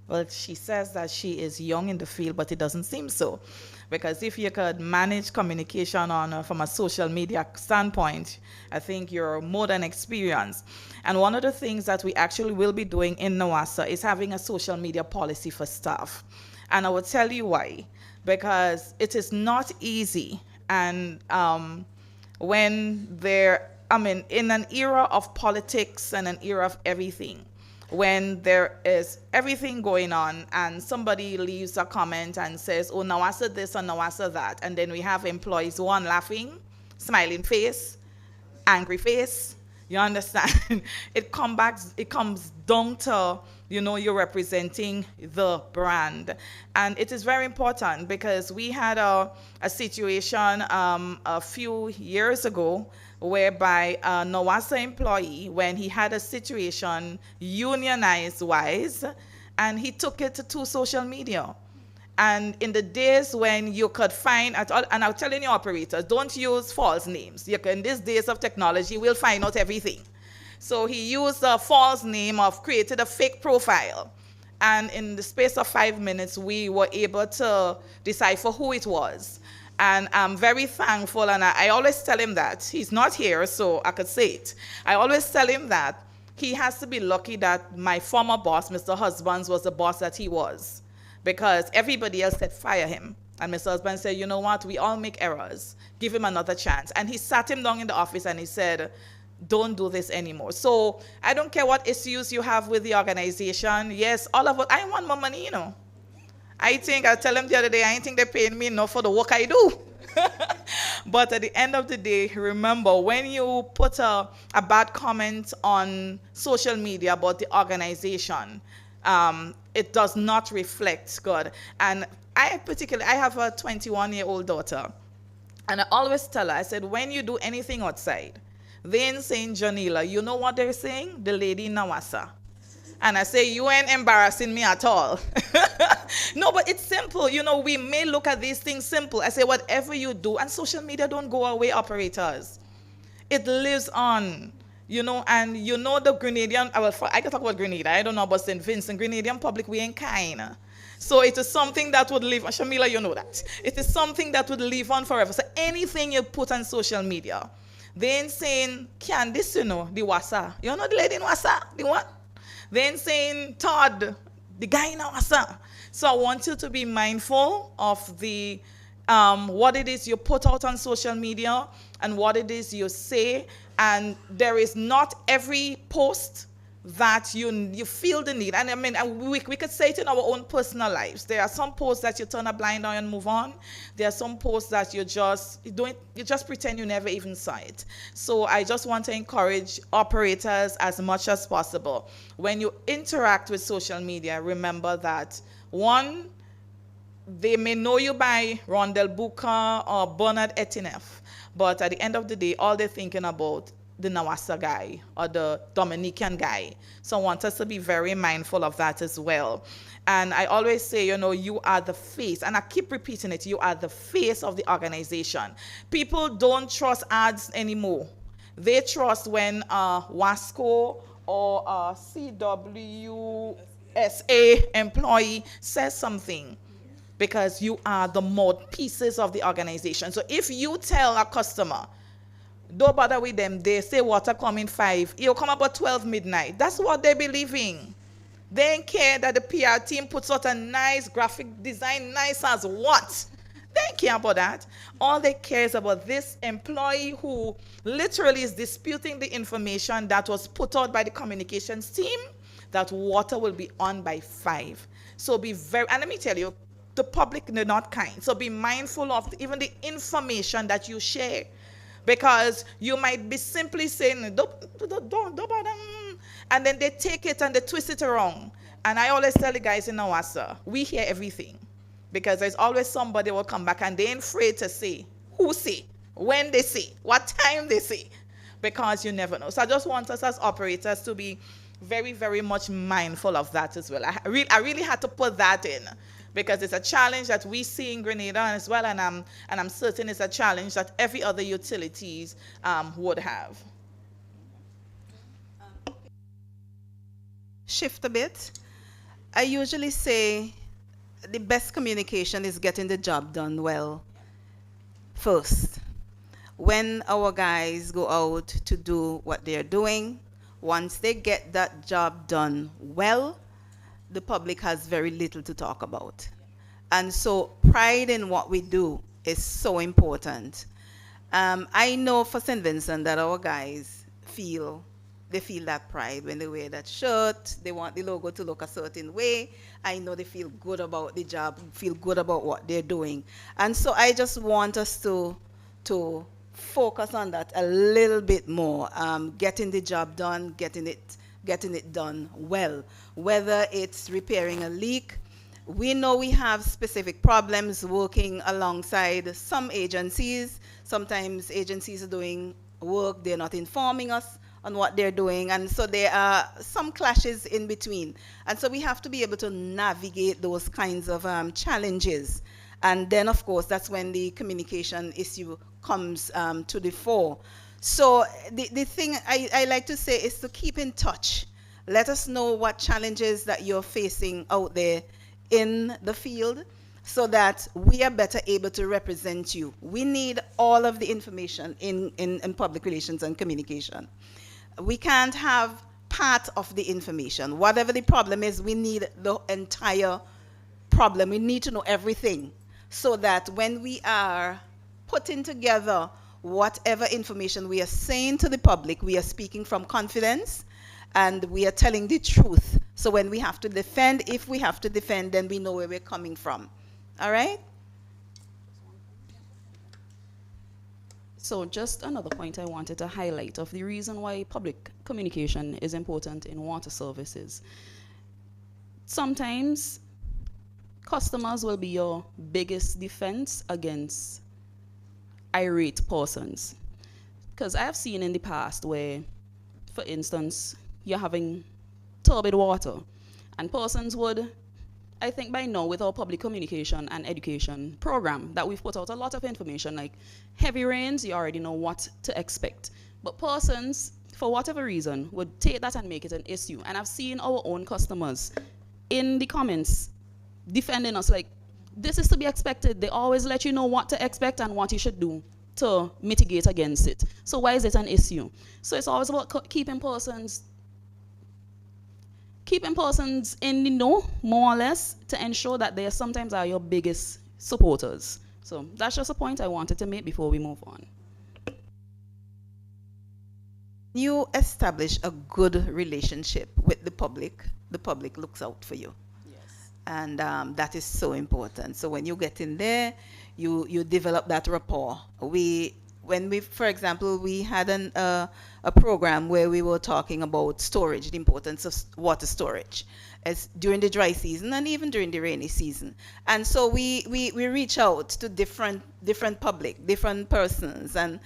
what she says that she is young in the field, but it doesn't seem so. Because if you could manage communication from a social media standpoint, I think you're more than experienced. And one of the things that we actually will be doing in NOWASA is having a social media policy for staff. And I will tell you why. Because it is not easy. And in an era of politics and an era of everything, when there is everything going on and somebody leaves a comment and says, oh, NOWASA this or NOWASA that, and then we have employees, one laughing, smiling face, angry face, you understand? It comes down to, you're representing the brand. And it is very important because we had a situation a few years ago whereby a NOWASA employee, when he had a situation unionized-wise, and he took it to social media. And in the days when you could find, and I'm telling you operators, don't use false names. In these days of technology, we'll find out everything. So he used a false name created a fake profile. And in the space of 5 minutes, we were able to decipher who it was. And I'm very thankful, and I always tell him that. He's not here, so I could say it. I always tell him that he has to be lucky that my former boss, Mr. Husbands, was the boss that he was. Because everybody else said, fire him. And Mr. Husbands said, you know what, we all make errors. Give him another chance. And he sat him down in the office and he said, don't do this anymore. So I don't care what issues you have with the organization. Yes, all of it, I want more money, you know. I tell them the other day, I think they're paying me enough for the work I do. But at the end of the day, remember, when you put a bad comment on social media about the organization, it does not reflect good. And I have a 21-year-old daughter. And I always tell her, I said, when you do anything outside, they ain't saying Janila. You know what they're saying? The lady Nawasa. And I say, you ain't embarrassing me at all. No, but it's simple. You know, we may look at these things simple. I say, whatever you do, and social media don't go away, operators. It lives on, you know, and you know the Grenadian, I can talk about Grenada. I don't know about St. Vincent. Grenadian public, we ain't kind. So it is something that would live, Shamila, you know that. It is something that would live on forever. So anything you put on social media, they ain't saying, Candice, you know, the Wasa. You know the lady in Wasa? The what? They ain't saying Todd, the guy in Wasa. So I want you to be mindful of the what it is you put out on social media and what it is you say. And there is not every post that you feel the need. And I mean, we could say it in our own personal lives. There are some posts that you turn a blind eye and move on. There are some posts that you just pretend you never even saw it. So I just want to encourage operators as much as possible. When you interact with social media, remember that, one, they may know you by Rondell Booker or Bernard Etienne, but at the end of the day, all they're thinking about the Nawasa guy or the Dominican guy. So I want us to be very mindful of that as well. And I always say, you know, you are the face, and I keep repeating it, you are the face of the organization. People don't trust ads anymore. They trust when WASCO or a CWSA employee says something, because you are the mouthpieces of the organization. So if you tell a customer, don't bother with them, they say water come in 5, it'll come about 12 midnight. That's what they believe in. They don't care that the PR team puts out a nice graphic design, nice as what. They don't care about that. All they care is about this employee who literally is disputing the information that was put out by the communications team, that water will be on by 5. So be very, and let me tell you, the public, they're not kind. So be mindful of even the information that you share. Because you might be simply saying, don't bother, and then they take it and they twist it around. And I always tell the guys in Nawasa, we hear everything. Because there's always somebody will come back and they ain't afraid to say, who say, when they say, what time they say. Because you never know. So I just want us as operators to be very, very much mindful of that as well. I really had to put that in, because it's a challenge that we see in Grenada as well, and I'm certain it's a challenge that every other utilities would have. Shift a bit. I usually say the best communication is getting the job done well first. When our guys go out to do what they're doing, once they get that job done well, the public has very little to talk about. And so pride in what we do is so important. I know for St. Vincent that our guys feel that pride when they wear that shirt. They want the logo to look a certain way. I know they feel good about the job, feel good about what they're doing. And so I just want us to focus on that a little bit more, getting the job done, getting it done well. Whether it's repairing a leak, we know we have specific problems working alongside some agencies. Sometimes agencies are doing work, they're not informing us on what they're doing, and so there are some clashes in between. And so we have to be able to navigate those kinds of challenges. And then, of course, that's when the communication issue comes to the fore. So the thing I like to say is to keep in touch. Let us know what challenges that you're facing out there in the field, so that we are better able to represent you. We need all of the information in public relations and communication. We can't have part of the information. Whatever the problem is, we need the entire problem. We need to know everything, so that when we are putting together whatever information we are saying to the public, we are speaking from confidence and we are telling the truth. So when we have to defend, if we have to defend, then we know where we're coming from. All right? So just another point I wanted to highlight of the reason why public communication is important in water services. Sometimes customers will be your biggest defense against irate persons. Because I have seen in the past where, for instance, you're having turbid water and persons would, I think by now with our public communication and education program that we've put out a lot of information like heavy rains, you already know what to expect. But persons, for whatever reason, would take that and make it an issue. And I've seen our own customers in the comments defending us like, this is to be expected. They always let you know what to expect and what you should do to mitigate against it. So why is it an issue? So it's always about keeping persons in the know, more or less, to ensure that they sometimes are your biggest supporters. So that's just a point I wanted to make before we move on. You establish a good relationship with the public looks out for you. Yes. And that is so important. So when you get in there, you develop that rapport. For example, we had a program where we were talking about storage, the importance of water storage, as during the dry season and even during the rainy season. And so we reach out to different public, different persons. And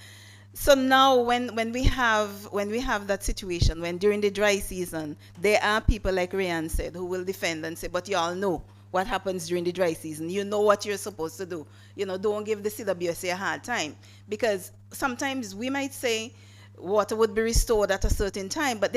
so now when we have that situation, when during the dry season, there are people like Rayan said who will defend and say, but you all know what happens during the dry season. You know what you're supposed to do. You know, don't give the CWSA a hard time, because sometimes we might say water would be restored at a certain time, but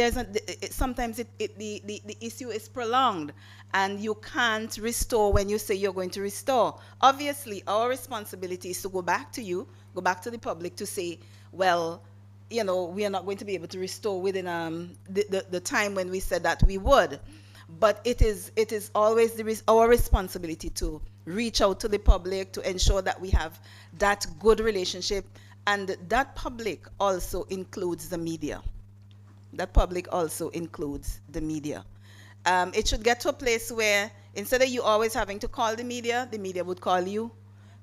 sometimes the issue is prolonged and you can't restore when you say you're going to restore. Obviously, our responsibility is to go back to the public to say, well, you know, we are not going to be able to restore within the time when we said that we would. But it is always our responsibility to reach out to the public to ensure that we have that good relationship, and that public also includes the media. That public also includes the media. It should get to a place where instead of you always having to call the media would call you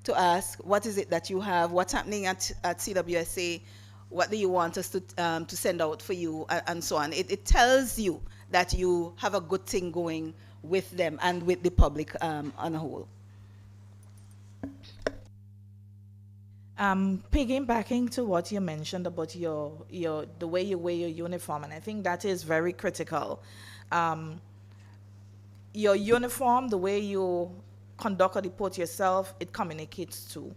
to ask, what is it that you have, what's happening at CWSA, what do you want us to send out for you, and so on. It tells you that you have a good thing going with them and with the public on a whole. Piggybacking to what you mentioned about the way you wear your uniform, and I think that is very critical. Your uniform, the way you conduct or report yourself, it communicates too.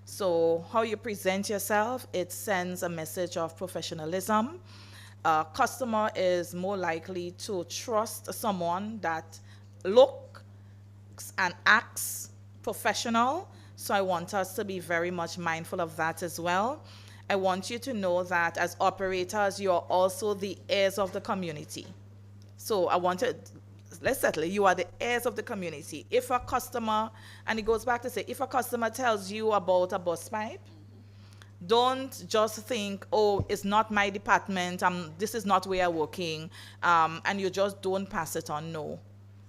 So how you present yourself, it sends a message of professionalism. Customer is more likely to trust someone that looks and acts professional. So I want us to be very much mindful of that as well. I want you to know that as operators, you're also the heirs of the community. So I want to, let's settle it, you are the heirs of the community. If a customer, and it goes back to say, if a customer tells you about a bus pipe, don't just think, oh, it's not my department, this is not where I'm working, and you just don't pass it on. No.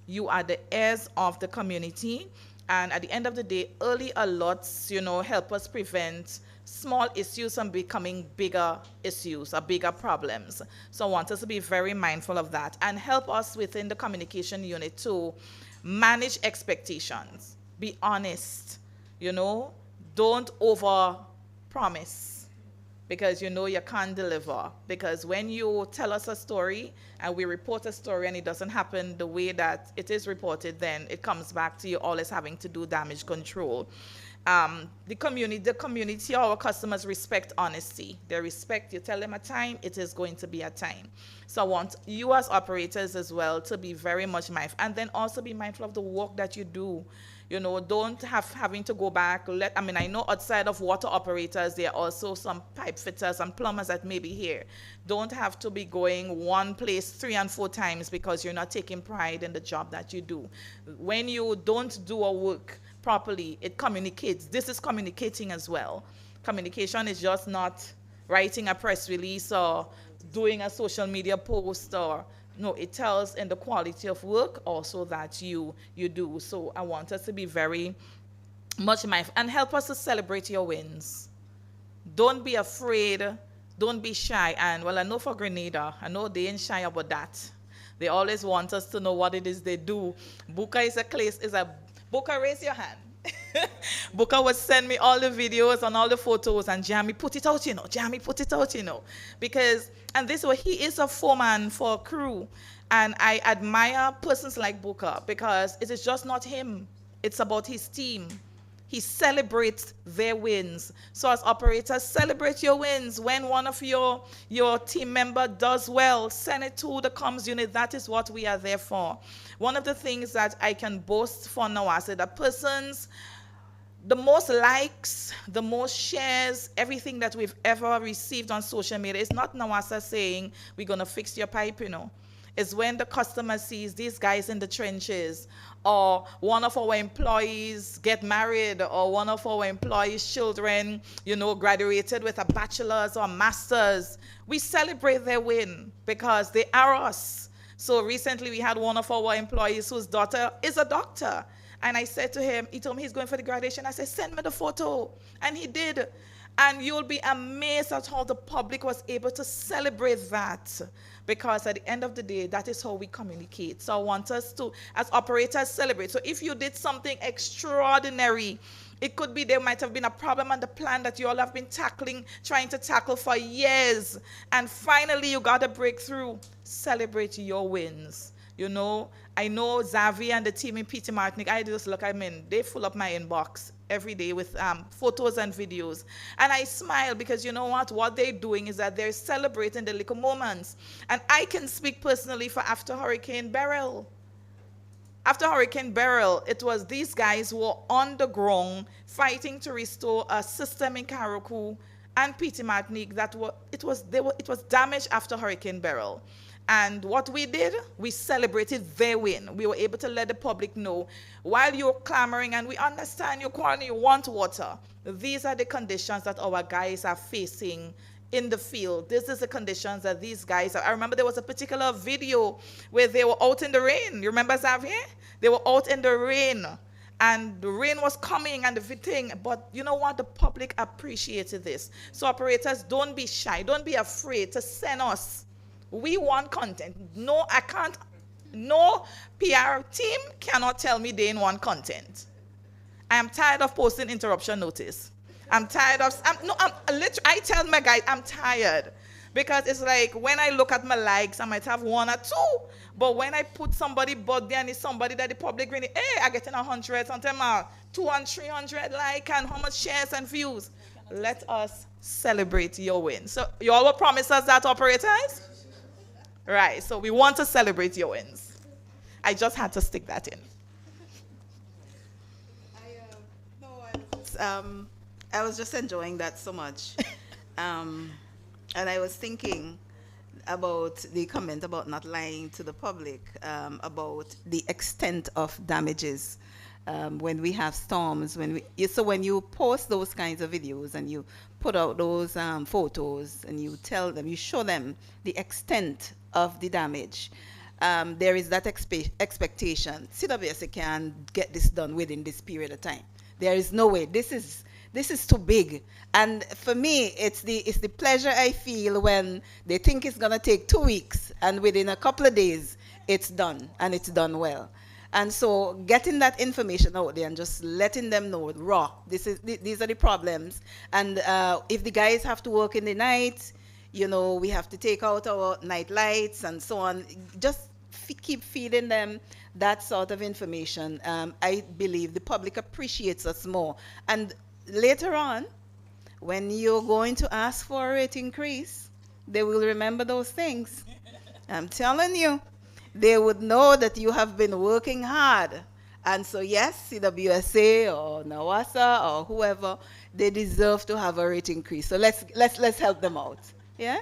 You are the heirs of the community, and at the end of the day, early alerts, help us prevent small issues from becoming bigger issues or bigger problems. So I want us to be very mindful of that and help us within the communication unit to manage expectations. Be honest, don't over promise, because you can't deliver. Because when you tell us a story and we report a story and it doesn't happen the way that it is reported, then it comes back to you always having to do damage control. The community, our customers respect honesty. They respect, you tell them a time, it is going to be a time. So I want you as operators as well to be very much mindful, and then also be mindful of the work that you do. Don't having to go back. I know outside of water operators, there are also some pipe fitters and plumbers that may be here. Don't have to be going one place 3 and 4 times because you're not taking pride in the job that you do. When you don't do a work properly, it communicates. This is communicating as well. Communication is just not writing a press release or doing a social media post, or no, it tells in the quality of work also that you do. So I want us to be very much mindful and help us to celebrate your wins. Don't be afraid, don't be shy. And well, I know for Grenada, I know they ain't shy about that. They always want us to know what it is they do. Buka Buka, raise your hand. Buka would send me all the videos and all the photos, and Jamie, put it out, Jamie, put it out, because, and this way, he is a foreman for a crew, and I admire persons like Buka because it is just not him, it's about his team. He celebrates their wins. So as operators, celebrate your wins. When one of your team member does well, send it to the comms unit. That is what we are there for. One of the things that I can boast for Nawasa, that persons, the most likes, the most shares, everything that we've ever received on social media, it's not Nawasa saying, we're going to fix your pipe, It's when the customer sees these guys in the trenches, or one of our employees get married, or one of our employees' children, graduated with a bachelor's or master's. We celebrate their win because they are us. So recently we had one of our employees whose daughter is a doctor. And I said to him, he told me he's going for the graduation. I said, send me the photo. And he did. And you'll be amazed at how the public was able to celebrate that. Because at the end of the day, that is how we communicate. So I want us to, as operators, celebrate. So if you did something extraordinary, it could be there might have been a problem on the plan that you all have been trying to tackle for years. And finally, you got a breakthrough. Celebrate your wins. I know Xavier and the team in Peter Martinique, I just look, they fill up my inbox every day with photos and videos. And I smile because you know what they're doing is that they're celebrating the little moments. And I can speak personally for after Hurricane Beryl. After Hurricane Beryl, it was these guys who were on the ground fighting to restore a system in Carriacou and Peter Martinique that it was damaged after Hurricane Beryl. And what we did, we celebrated their win. We were able to let the public know, while you're clamoring, and we understand you're quarreling, you want water, these are the conditions that our guys are facing in the field. This is the conditions that these guys are. I remember there was a particular video where they were out in the rain. You remember, Xavier? They were out in the rain. And the rain was coming and everything. But you know what? The public appreciated this. So operators, don't be shy. Don't be afraid to send us. We want content. No, I can't. No PR team cannot tell me they didn't want content. I am tired of posting interruption notice. I'm tired of, I tell my guys, I'm tired. Because it's like, when I look at my likes, I might have 1 or 2. But when I put somebody birthday and it's somebody that the public really, I get in 100, sometimes 200, 300 like, and how much shares and views. Let us celebrate your win. So you all will promise us that, operators? Right, so we want to celebrate your wins. I just had to stick that in. I was just enjoying that so much. And I was thinking about the comment about not lying to the public, about the extent of damages when we have storms. So when you post those kinds of videos and you put out those photos and you tell them, you show them the extent of the damage, there is that expectation. CWSA can get this done within this period of time. There is no way. This is too big. And for me, it's the pleasure I feel when they think it's going to take 2 weeks and within a couple of days it's done, and it's done well. And so getting that information out there and just letting them know, these are the problems. And if the guys have to work in the night, we have to take out our night lights and so on. Just keep feeding them that sort of information. I believe the public appreciates us more. And later on, when you're going to ask for a rate increase, they will remember those things. I'm telling you, they would know that you have been working hard. And so yes, CWSA or Nawasa or whoever, they deserve to have a rate increase. So let's help them out. Yeah?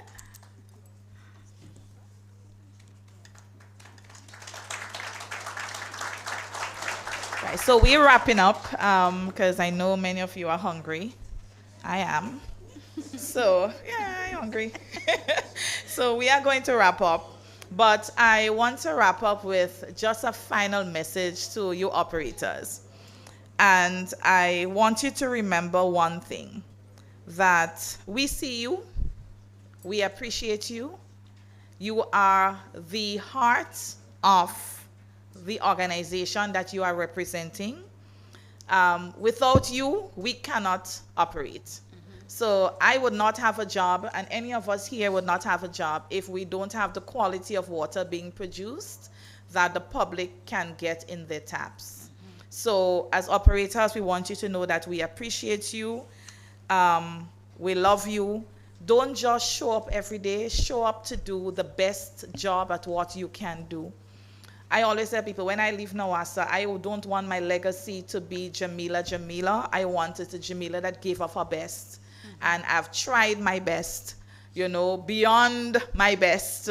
Right, so we're wrapping up because I know many of you are hungry. I am. So, yeah, I'm hungry. So we are going to wrap up. But I want to wrap up with just a final message to you operators. And I want you to remember one thing, that we see you, we appreciate you. You are the heart of the organization that you are representing. Without you, we cannot operate. So I would not have a job, and any of us here would not have a job if we don't have the quality of water being produced that the public can get in their taps. So as operators, we want you to know that we appreciate you. We love you. Don't just show up every day. Show up to do the best job at what you can do. I always tell people, when I leave Nawasa, I don't want my legacy to be Jamila. I want it to Jamila that gave up her best. And I've tried my best, beyond my best.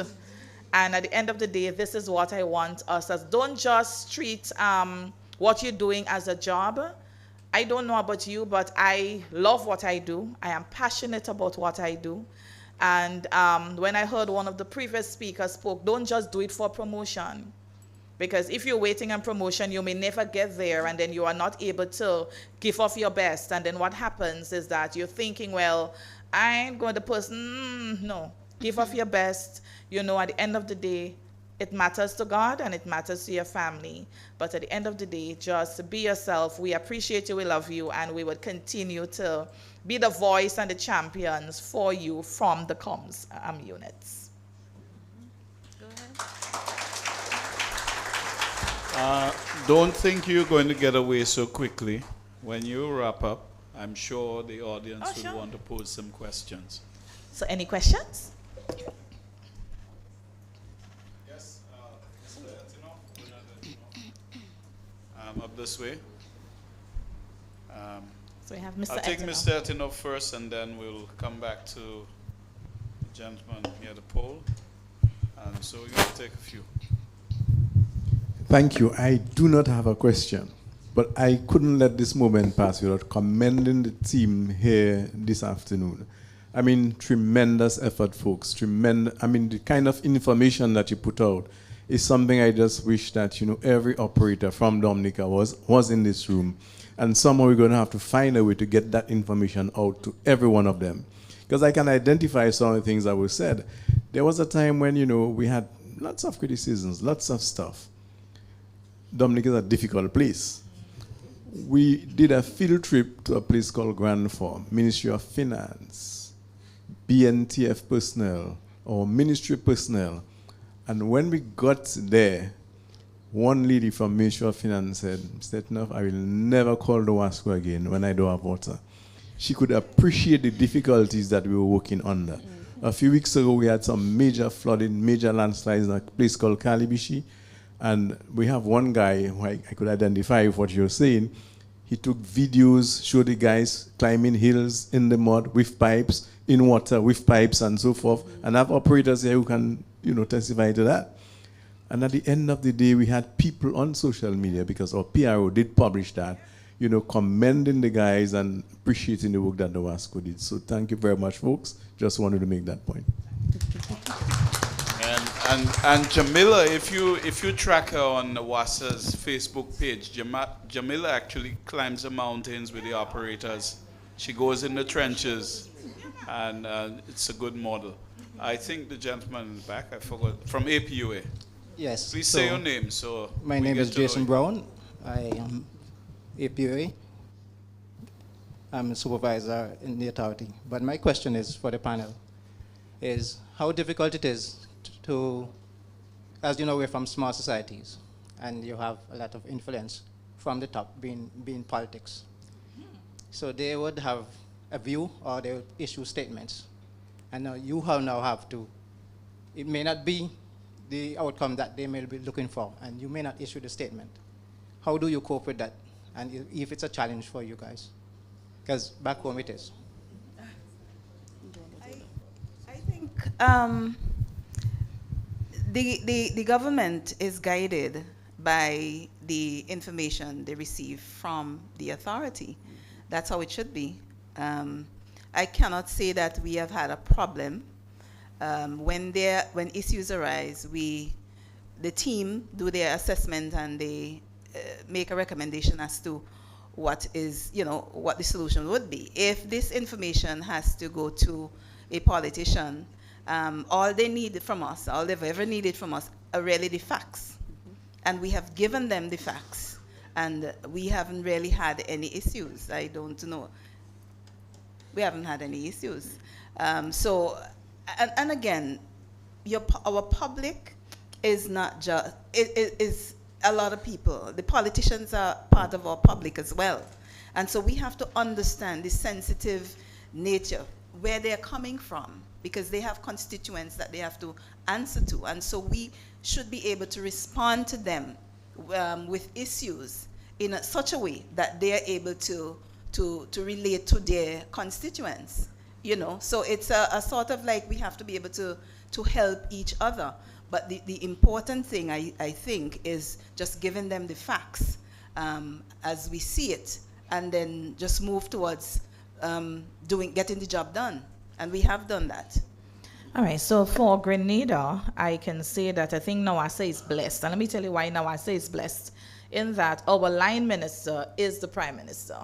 And at the end of the day, this is what I want us as. Don't just treat what you're doing as a job. I don't know about you, but I love what I do. I am passionate about what I do. And when I heard one of the previous speakers spoke, don't just do it for promotion. Because if you're waiting on promotion, you may never get there, and then you are not able to give off your best. And then what happens is that you're thinking, well, I ain't going to post. No, give off your best. At the end of the day, it matters to God and it matters to your family. But at the end of the day, just be yourself. We appreciate you, we love you, and we will continue to be the voice and the champions for you from the comms units. Go ahead. Don't think you're going to get away so quickly. When you wrap up, I'm sure the audience will want to pose some questions. So any questions? Yes, Mr. Etinoff. Up this way. So we have Mr. I'll take Etinoff. Mr. Etinoff first, and then we'll come back to the gentleman near the pole. So we're going to take a few. Thank you. I do not have a question, but I couldn't let this moment pass without commending the team here this afternoon. I mean, tremendous effort, folks. The kind of information that you put out is something I just wish that, every operator from Dominica was in this room. And somehow we're going to have to find a way to get that information out to every one of them. Because I can identify some of the things that were said. There was a time when, we had lots of criticisms, lots of stuff. Dominica is a difficult place. We did a field trip to a place called Grand Form, Ministry of Finance, BNTF personnel, or ministry personnel. And when we got there, one lady from Ministry of Finance said, Mr. Etinoff, I will never call the Wasco again when I don't have water. She could appreciate the difficulties that we were working under. A few weeks ago, we had some major flooding, major landslides in a place called Kalibishi. And we have one guy who I could identify with what you're saying. He took videos, showed the guys climbing hills in the mud with pipes, in water with pipes and so forth. And I have operators here who can, testify to that. And at the end of the day, we had people on social media, because our PRO did publish that, commending the guys and appreciating the work that the Wasco did. So thank you very much, folks. Just wanted to make that point. And Jamila, if you track her on WASA's Facebook page, Jamila actually climbs the mountains with the operators. She goes in the trenches, and it's a good model. I think the gentleman in the back, I forgot, from APUA. Yes. Please say your name. So my name is Jason Brown. I am APUA. I'm a supervisor in the authority. But my question is for the panel, is how difficult it is to, as you know, we're from small societies, and you have a lot of influence from the top, being politics. So they would have a view, or they would issue statements. And now you now have to, it may not be the outcome that they may be looking for, and you may not issue the statement. How do you cope with that? And if it's a challenge for you guys? Because back home it is. I think the government is guided by the information they receive from the authority. That's how it should be. I cannot say that we have had a problem. When issues arise, the team do their assessment and they make a recommendation as to what the solution would be. If this information has to go to a politician, all they need from us, all they've ever needed from us, are really the facts. And we have given them the facts, and we haven't really had any issues. I don't know. We haven't had any issues. So, and again, our public is not just, it is a lot of people. The politicians are part of our public as well. And so we have to understand the sensitive nature, where they're coming from, because they have constituents that they have to answer to. And so we should be able to respond to them with issues in such a way that they are able to relate to their constituents. So it's a sort of like we have to be able to help each other. But the important thing, I think, is just giving them the facts as we see it, and then just move towards getting the job done. And we have done that. All right, so for Grenada, I can say that I think NAWASA is blessed. And let me tell you why NAWASA is blessed, in that our line minister is the prime minister.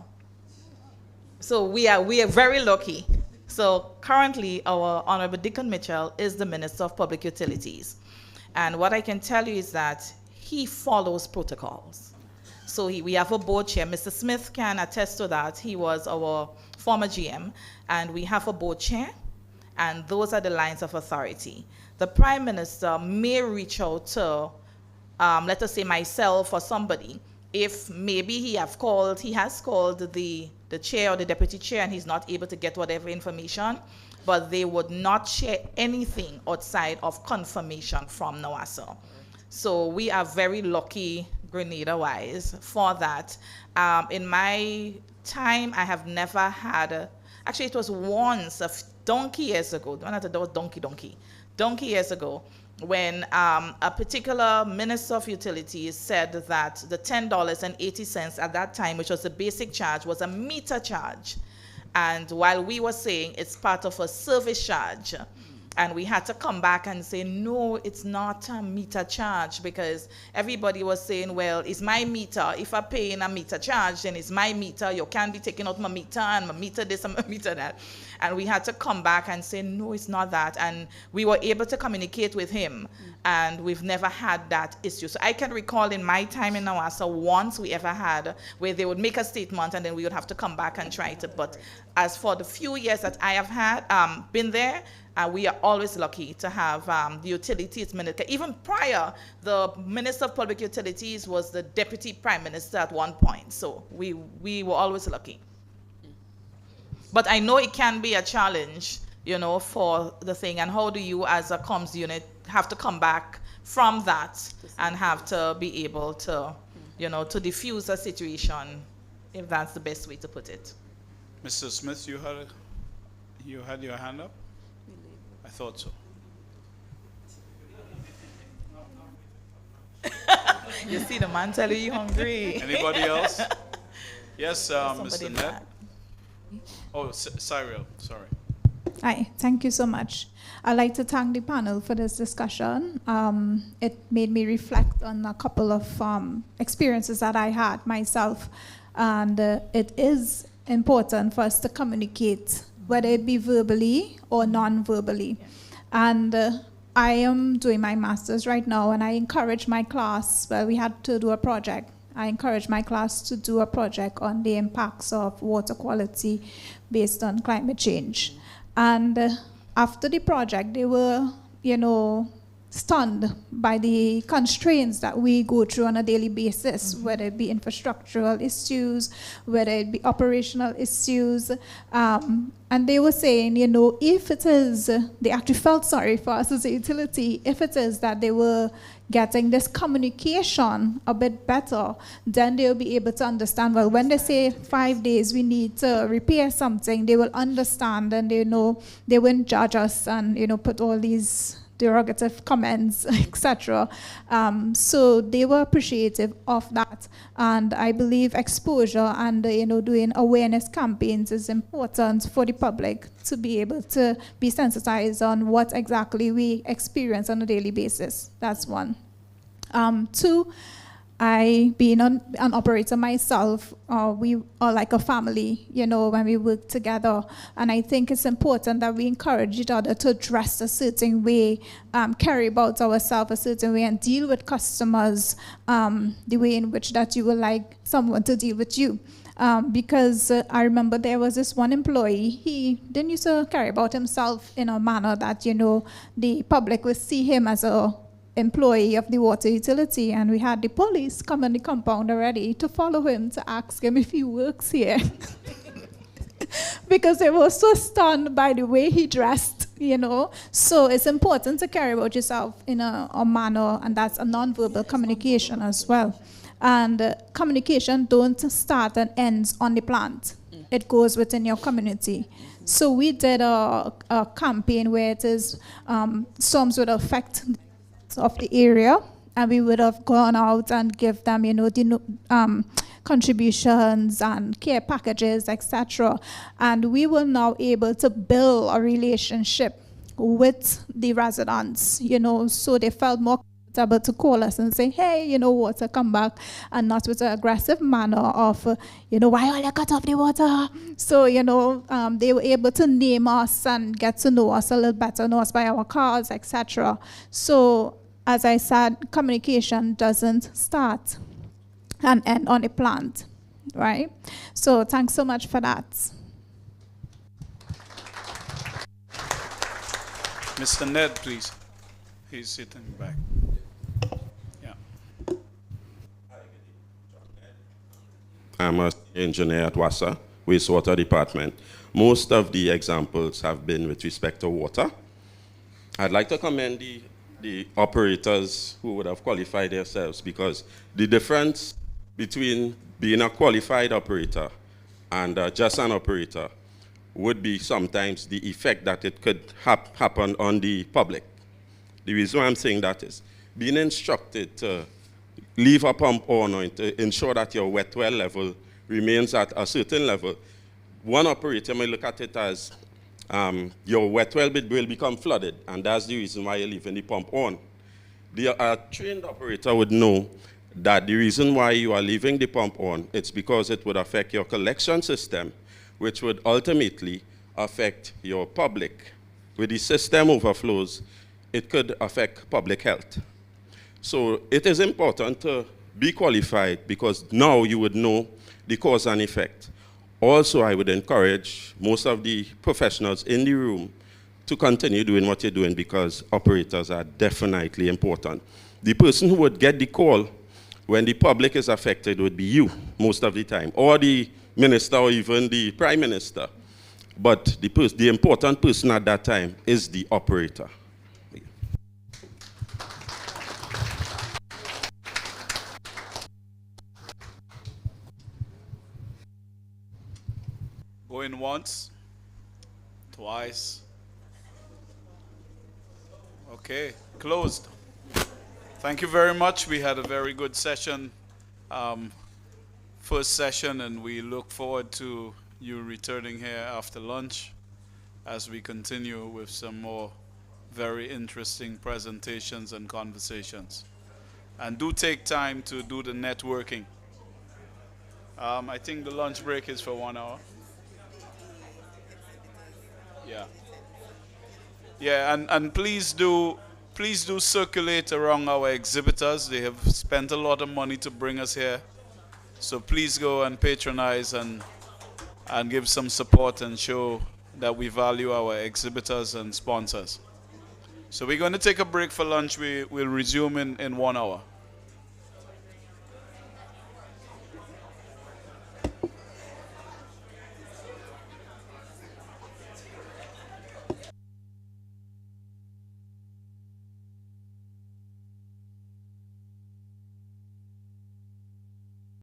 So we are very lucky. So currently, our Honorable Dickon Mitchell is the Minister of Public Utilities. And what I can tell you is that he follows protocols. So we have a board chair. Mr. Smith can attest to that. He was our former GM. And we have a board chair. And those are the lines of authority. The Prime Minister may reach out to, let us say, myself or somebody, if maybe he has called the chair or the deputy chair and he's not able to get whatever information, but they would not share anything outside of confirmation from NAWASA. So we are very lucky, Grenada-wise, for that. In my time, I have never had, actually it was once, donkey years ago, donkey years ago, when a particular minister of utilities said that the $10.80 at that time, which was the basic charge, was a meter charge. And while we were saying it's part of a service charge, and we had to come back and say, no, it's not a meter charge, because everybody was saying, well, it's my meter. If I'm paying a meter charge, then it's my meter. You can't be taking out my meter and my meter this and my meter that. And we had to come back and say, no, it's not that. And we were able to communicate with him, and we've never had that issue. So I can recall in my time in NAWASA, once we ever had, where they would make a statement and then we would have to come back and try to. But as for the few years that I have had been there, we are always lucky to have the utilities minister. Even prior, the Minister of Public Utilities was the Deputy Prime Minister at one point. So we were always lucky. But I know it can be a challenge, for the thing. And how do you, as a comms unit, have to come back from that and have to be able to, to diffuse a situation, if that's the best way to put it. Mr. Smith, you had your hand up? I thought so. You see the man telling you hungry. Anybody else? Yes, Mr. Nett. Oh, Cyril, sorry. Hi, thank you so much. I'd like to thank the panel for this discussion. It made me reflect on a couple of experiences that I had myself. And it is important for us to communicate, whether it be verbally or non-verbally. And I am doing my master's right now, and I encourage my class, we had to do a project. I encourage my class to do a project on the impacts of water quality based on climate change. And after the project, they were, stunned by the constraints that we go through on a daily basis, whether it be infrastructural issues, whether it be operational issues. And they were saying, if it is, they actually felt sorry for us as a utility, if it is that they were getting this communication a bit better, then they'll be able to understand, well, when they say 5 days we need to repair something, they will understand, and they know they won't judge us and, put all these derogative comments, etc. So they were appreciative of that, and I believe exposure and doing awareness campaigns is important for the public to be able to be sensitized on what exactly we experience on a daily basis. That's one. Two, I, being an operator myself, we are like a family, when we work together. And I think it's important that we encourage each other to dress a certain way, carry about ourselves a certain way, and deal with customers the way in which that you would like someone to deal with you. Because I remember there was this one employee, he didn't used to carry about himself in a manner that, the public would see him as a employee of the water utility, and we had the police come on the compound already to follow him to ask him if he works here. Because they were so stunned by the way he dressed, So it's important to carry about yourself in a manner, and that's a nonverbal communication as well. And communication don't start and ends on the plant. It goes within your community. So we did a campaign where it is storms would affect of the area, and we would have gone out and give them, the contributions and care packages, etc. And we were now able to build a relationship with the residents, so they felt more comfortable to call us and say, hey, water, come back, and not with an aggressive manner of, why all you cut off the water? So, they were able to name us and get to know us a little better, know us by our cars, etc. So, as I said, communication doesn't start and end on a plant, right? So thanks so much for that. Mr. Ned, please. He's sitting back. Yeah. I'm an engineer at WASA, Wastewater Department. Most of the examples have been with respect to water. I'd like to commend the operators who would have qualified themselves, because the difference between being a qualified operator and just an operator would be sometimes the effect that it could happen on the public. The reason why I'm saying that is being instructed to leave a pump on or to ensure that your wet well level remains at a certain level. One operator may look at it as your wet well bit will become flooded, and that's the reason why you're leaving the pump on. The trained operator would know that the reason why you are leaving the pump on, it's because it would affect your collection system, which would ultimately affect your public. With the system overflows, it could affect public health. So it is important to be qualified, because now you would know the cause and effect. Also, I would encourage most of the professionals in the room to continue doing what you're doing, because operators are definitely important. The person who would get the call when the public is affected would be you most of the time, or the minister, or even the prime minister. But the important person at that time is the operator. Going once, twice. Okay, closed. Thank you very much. We had a very good session, first session, and we look forward to you returning here after lunch as we continue with some more very interesting presentations and conversations. And do take time to do the networking. I think the lunch break is for 1 hour. Yeah. Yeah, and please do circulate around our exhibitors. They have spent a lot of money to bring us here. So please go and patronize and give some support and show that we value our exhibitors and sponsors. So we're going to take a break for lunch. We'll resume in 1 hour.